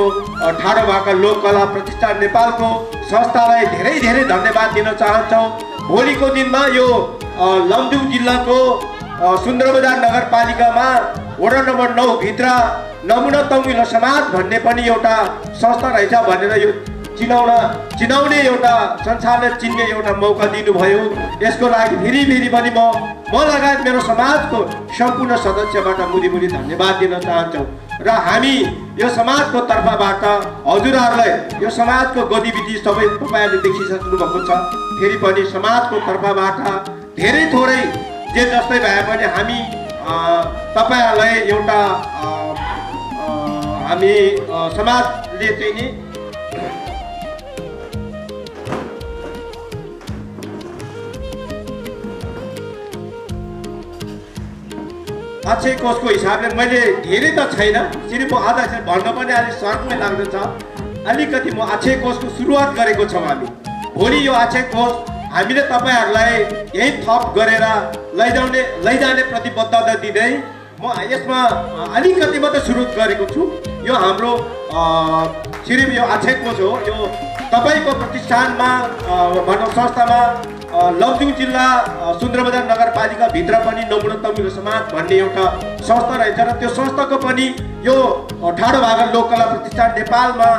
ठाडो भाका लोककला प्रतिष्ठान नेपालको संस्थालाई धेरै धेरै धन्यवाद दिन चाहन्छौँ। भोलिको दिनमा यो लमजुङ जिल्लाको सुन्दरबजार नगरपालिकामा वडा नम्बर 9 भित्र नमुना तङ्गिलो समाज भन्ने पनि एउटा संस्था रहेछ भनेर यो चिनाउने एउटा संसारले चिन्ने एउटा मौका दिनुभयो। यसको लागि फेरि पनि म लगायत मेरो समाजको सम्पूर्ण सदस्यबाट मुरी धन्यवाद दिन चाहन्छौँ र हामी यो समाजको तर्फबाट हजुरहरूलाई यो समाजको गतिविधि सबै तपाईँहरूले देखिसक्नु भएको छ। फेरि पनि समाजको तर्फबाट धेरै थोरै जे जस्तै भए पनि हामी तपाईँहरूलाई एउटा हामी समाजले चाहिँ नि अक्षय कोषको हिसाबले मैले धेरै त छैन, फेरि म आधा भन्न पनि अलिक सर्कमै लाग्दछ। अलिकति म अक्षय कोषको सुरुवात गरेको छौँ हामी। भोलि यो अक्षय कोष हामीले तपाईँहरूलाई यही थप गरेर लैजाने प्रतिबद्धता दिँदै म यसमा अलिकति मात्रै सुरु गरेको छु। यो हाम्रो सिर्फ यो अक्षय कोष हो। यो तपाईँको प्रतिष्ठानमा भनौँ संस्थामा लमजुङ जिल्ला सुन्दरबजार नगरपालिका भित्र पनि नमुना तङ्गिलो समाज भन्ने एउटा संस्था रहेछ र त्यो संस्थाको पनि यो ठाडो भाका लोककला प्रतिष्ठान नेपालमा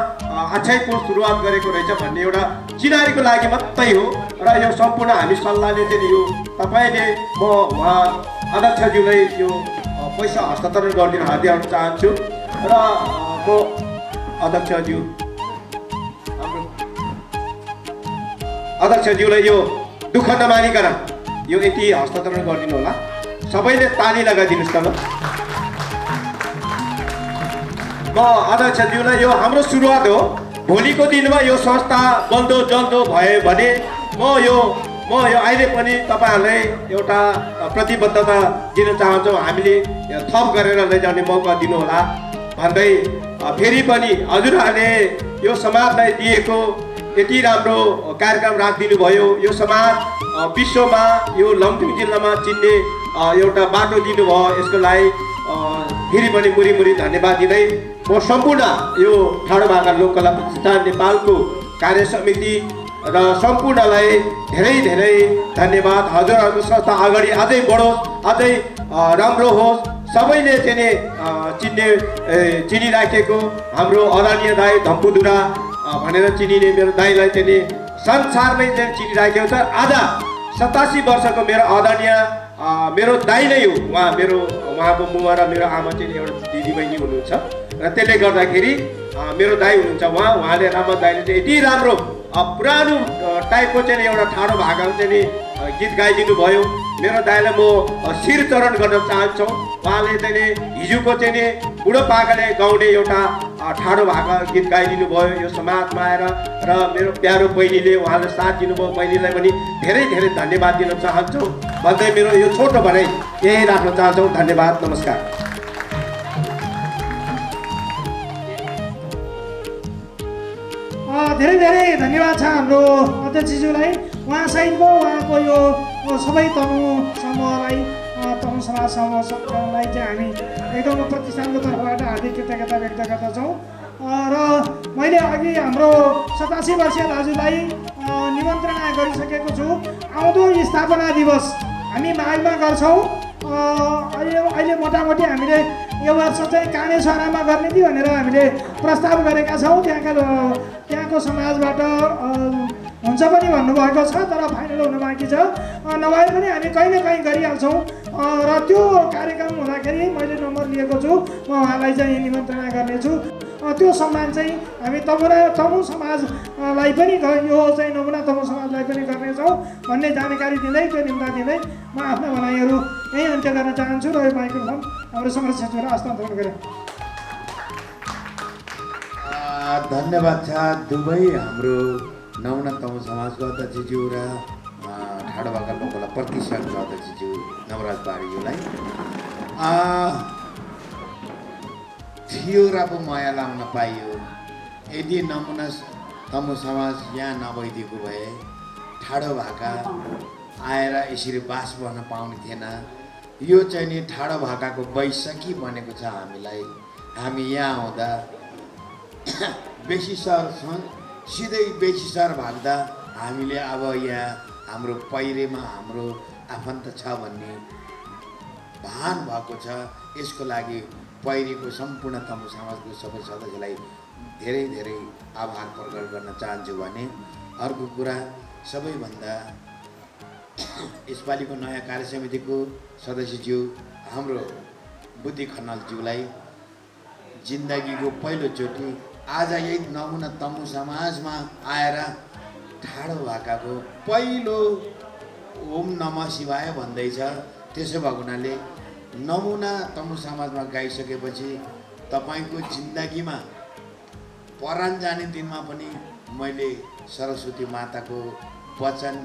अक्षय कोष सुरुवात गरेको रहेछ भन्ने एउटा चिनारीको लागि मात्रै हो र यो सम्पूर्ण हामी सल्लाहले चाहिँ यो तपाईँले म उहाँ अध्यक्षज्यूलाई यो पैसा हस्तान्तरण गरिदिन हार्दिक चाहन्छु र म अध्यक्षज्यूलाई यो दुःख नमानिकन यो यति हस्तान्तरण गरिदिनु होला। सबैले ताली लगाइदिनुहोस् न ल। म अध्यक्षज्यूलाई यो हाम्रो सुरुवात हो। भोलिको दिनमा यो संस्था बल्दो जल्दो भयो भने म यो अहिले पनि तपाईँहरूलाई एउटा प्रतिबद्धता दिन चाहन्छौँ। हामीले थप गरेर लैजाने मौका दिनुहोला भन्दै फेरि पनि हजुरहरूले यो समाजलाई दिएको यति राम्रो कार्यक्रम राखिदिनु भयो। यो समाज विश्वमा यो लमजुङ जिल्लामा चिन्ने एउटा बाटो दिनुभयो। यसको लागि फेरि पनि मुरी धन्यवाद दिँदै म सम्पूर्ण यो ठाडो भाका लोककला प्रतिष्ठान नेपालको कार्य समिति र सम्पूर्णलाई धेरै धेरै धन्यवाद। हजुरहरूको संस्था अगाडि अझै बढोस्, अझै राम्रो होस्। सबैले चाहिँ चिनिराखेको हाम्रो आदरणीय दाइ धम्पुदुरा भनेर चिनिने मेरो दाइलाई चाहिँ संसारमै चाहिँ चिनिराखेको छ। आज 87 वर्षको मेरो आदरणीय मेरो दाइ नै हो। उहाँको मुवा र मेरो आमा चाहिँ एउटा दिदीबहिनी हुनुहुन्छ र त्यसले गर्दाखेरि मेरो दाइ हुनुहुन्छ उहाँले राम्रो दाइले चाहिँ यति राम्रो पुरानो टाइपको चाहिँ एउटा ठाडो भाका चाहिँ गीत गाइदिनु भयो। मेरो दाइलाई म शिर चरण गर्न चाहन्छौँ। उहाँले चाहिँ हिजोको चाहिँ बुढोपाकाले गाउने एउटा ठाडो भाका गीत गाइदिनु भयो यो समाजमा आएर र मेरो प्यारो बहिनीले उहाँले साथ दिनुभयो। बहिनीलाई पनि धेरै धेरै धन्यवाद दिन चाहन्छौँ भन्दै मेरो यो छोटो भनाइ यही राख्न चाहन्छौँ। धन्यवाद, नमस्कार। धेरै धेरै धन्यवाद छ हाम्रो अध्यक्षज्यूलाई। उहाँसहितको उहाँको यो सबै तनु समूहलाई तनु समाज समूहलाई चाहिँ हामी एकदम प्रतिष्ठानको तर्फबाट हार्दिक कृतज्ञता व्यक्त गर्दछौँ। र मैले अघि हाम्रो 87 वर्षीय दाजुलाई निमन्त्रणा गरिसकेको छु। आउँदो स्थापना दिवस हामी माघमा गर्छौँ। अहिले मोटामोटी हामीले यो वर्ष चाहिँ कानेश्वरमा गर्ने थियो भनेर हामीले प्रस्ताव गरेका छौँ। त्यहाँको समाजबाट हुन्छ पनि भन्नुभएको छ, तर फाइनल हुनु बाँकी छ। नभए पनि हामी कहीँ न कहीँ गरिहाल्छौँ र त्यो कार्यक्रम हुँदाखेरि मैले नम्बर लिएको छु। म उहाँलाई चाहिँ निमन्त्रणा गर्नेछु। त्यो सम्मान चाहिँ हामी तमु समाजलाई पनि यो चाहिँ नमुना तमु समाजलाई पनि गर्नेछौँ भन्ने जानकारी दिँदै त्यो निम्ता दिँदै म आफ्ना भनाइहरू यहीँ अन्त्य गर्न चाहन्छु र यो माइक्रोफोन हाम्रो समर सचिवलाई हस्तान्तरण गरेँ। धन्यवाद छ दुवै हाम्रो नमुना तमु समाजको अध्यक्षज्यू र ठाडो भाका लोककला प्रतिष्ठानको अध्यक्षज्यू नवराज बारीज्यूलाई थियो र पो माया लाउन पाइयो। यदि नमुना तमु समाज यहाँ नभइदिएको भए ठाडो भाका आएर यसरी बास गर्न पाउने थिएन। यो चाहिँ नि ठाडो भाकाको वैशाखी बनेको छ हामीलाई। हामी यहाँ आउँदा बेसी सर सिधै बेसी सर भाग्दा हामीले अब यहाँ हाम्रो पहिरेमा हाम्रो आफन्त छ भन्ने भान भएको छ। यसको लागि पहिरेको सम्पूर्ण तमु समाजको सबै सदस्यलाई धेरै धेरै आभार प्रकट गर्न चाहन्छु भने अर्को कुरा सबैभन्दा यसपालिको नयाँ कार्य समितिको सदस्यज्यू हाम्रो बुद्धि खनालज्यूलाई जिन्दगीको पहिलोचोटि आज यही नमुना तमु समाजमा आएर ठाडो भाकाको पहिलो ओम नमः शिवाय भन्दैछ। त्यसो भएको हुनाले नमुना तमु समाजमा गाइसकेपछि तपाईँको जिन्दगीमा परान जाने दिनमा पनि मैले सरस्वती माताको वचन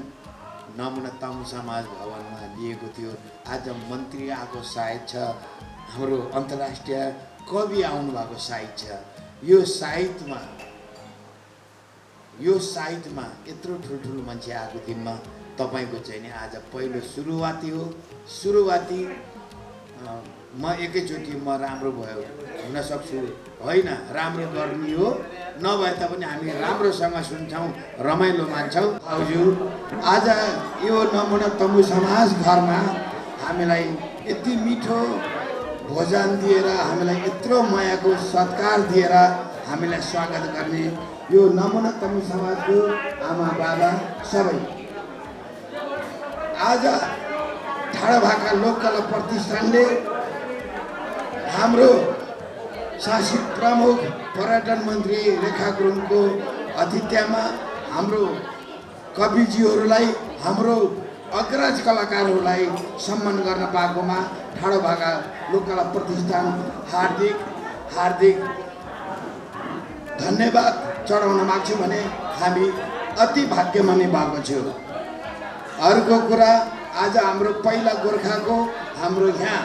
नमुना तमु समाज भवनमा लिएको थियो। आज मन्त्री आएको सायद छ, हाम्रो अन्तर्राष्ट्रिय कवि आउनु भएको सायद छ। यो साइतमा यत्रो ठुल्ठुलो मान्छे आएको दिनमा तपाईँको चाहिँ नि आज पहिलो सुरुवाती हो। सुरुवाती म एकैचोटि म राम्रो भयो हुन सक्छु होइन, राम्रो गर्ने हो। नभए तापनि हामी राम्रोसँग सुन्छौँ, रमाइलो मान्छौँ। हजुर आज यो नमुना तमु समाज घरमा हामीलाई यति मिठो भोजन दिएर हामीलाई यत्रो मायाको सत्कार दिएर हामीलाई स्वागत गर्ने यो नमुना तमु समाजको आमा बाबा सबै आज ठाडो भाका लोककला प्रतिष्ठानले हाम्रो शासित प्रमुख पर्यटन मन्त्री रेखा गुरुङको आतिथ्यमा हाम्रो कविज्यूहरूलाई हाम्रो अग्रज कलाकारहरूलाई सम्मान गर्न पाएकोमा ठाडो भाका लोककला प्रतिष्ठान हार्दिक धन्यवाद चढाउन माग्छु भने हामी अति भाग्यमानी भएको छु। अर्को कुरा आज हाम्रो पहिला गोर्खाको हाम्रो यहाँ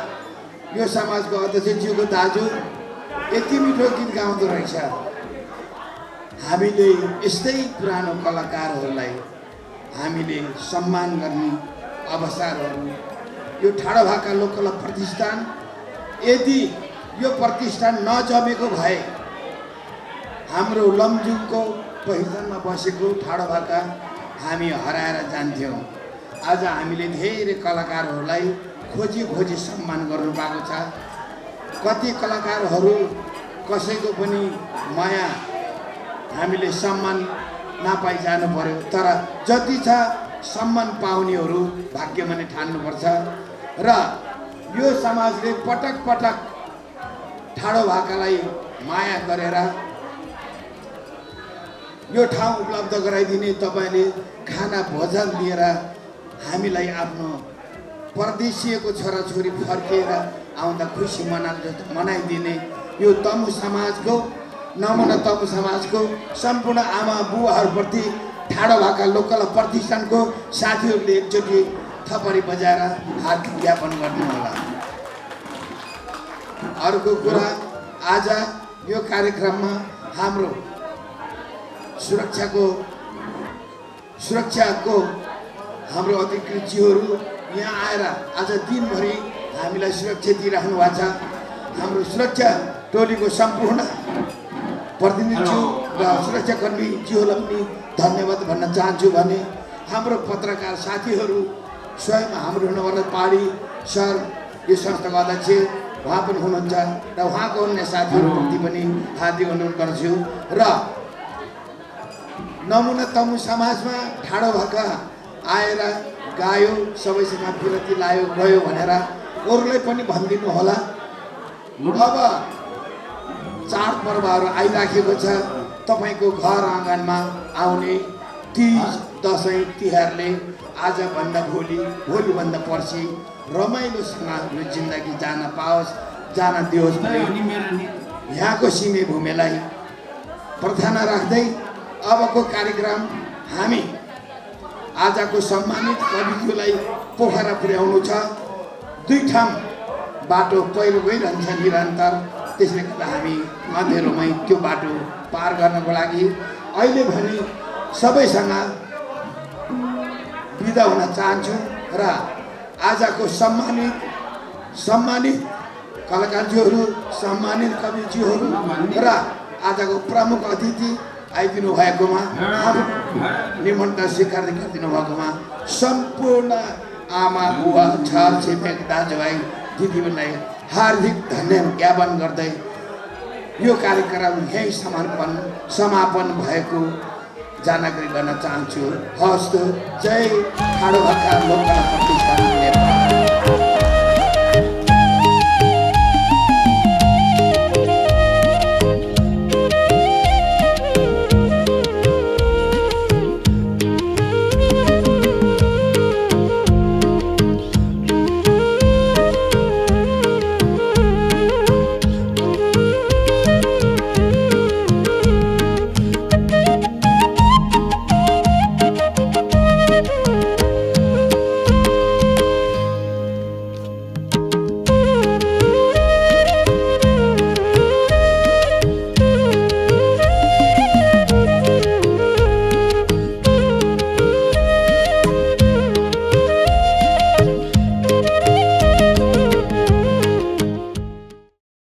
यो समाजको अध्यक्षज्यूको दाजु यति मिठो गीत गाउँदो रहेछ। हामीले यस्तै पुरानो कलाकारहरूलाई हामीले सम्मान गर्ने अवसरहरू यो ठाडो भाका लोककला प्रतिष्ठान यदि यो प्रतिष्ठान नजमेको भए हाम्रो लमजुङको पहिचानमा बसेको ठाडो भाका हामी हराएर जान्थ्यौँ। आज हामीले धेरै कलाकारहरूलाई खोजी सम्मान गर्नु पाएको छ। कति कलाकारहरू कसैको पनि माया हामीले सम्मान नपाइ जानु पर्यो, तर जति छ सम्मान पाउनेहरू भाग्यमानी ठान्नुपर्छ। र यो समाजले पटक पटक ठाडो भाकालाई माया गरेर यो ठाउँ उपलब्ध गराइदिने, तपाईँले खाना भोजन दिएर हामीलाई आफ्नो परदेशीको छोराछोरी फर्किएर आउँदा खुसी मनाइदिने यो तमु समाजको नमुना तमु समाजको सम्पूर्ण आमा बुवाहरूप्रति ठाडो भाका लोककला प्रतिष्ठानको साथीहरूले एकचोटि थपडी बजाएर हार्दिक ज्ञापन गर्नुहोला। अर्को कुरा आज यो कार्यक्रममा हाम्रो सुरक्षाको हाम्रो अधिकृतज्यूहरू यहाँ आएर आज दिनभरि हामीलाई सुरक्षा दिइराख्नु भएको छ। हाम्रो सुरक्षा टोलीको सम्पूर्ण प्रतिनिधिज्यू र सुरक्षाकर्मीज्यूहरूलाई पनि धन्यवाद भन्न चाहन्छु भने हाम्रो पत्रकार साथीहरू स्वयं हाम्रो हुनुभन्दा पाडी सर यो संस्थाको अध्यक्ष उहाँ पनि हुनुहुन्छ र उहाँको अन्य साथीहरूप्रति पनि हार्दिक अनुरोध गर्छु। र नमुना तमु समाजमा ठाडो भाका आएर गायो, सबैसँग विरति लायो गयो भनेर अरूलाई पनि भनिदिनु होला। अब चाडपर्वहरू आइराखेको छ। तपाईँको घर आँगनमा आउने तीज दसैँ तिहारले आजभन्दा भोलि भोलिभन्दा पर्सि रमाइलोसँग यो जिन्दगी जान पाओस्, जान दियोस् भन्ने यहाँको सिमे भूमिलाई प्रार्थना राख्दै अबको कार्यक्रम हामी आजको सम्मानित कविज्यूलाई पोखरा पुर्याउनु छ। 2 ठाउँ बाटो पहिरो गइरहन्छ निरन्तर, त्यसले गर्दा हामी अँधेरोमै त्यो बाटो पार गर्नको लागि अहिले भने सबैसँग बिदा हुन चाहन्छु र आजको सम्मानित कलाकारज्यूहरू, सम्मानित कविज्यूहरू र आजको प्रमुख अतिथि आइदिनु भएकोमा, निमन्त्रण स्वीकार गरिदिनु भएकोमा सम्पूर्ण आमा बुवा छर छिमेक दाजुभाइ दिदीबहिनीलाई हार्दिक धन्यवाद ज्ञापन गर्दै यो कार्यक्रम यही समापन भएको जानकारी गर्न चाहन्छु। हस्त जय ठाडो भाका लोककला प्रतिष्ठान नेपाल।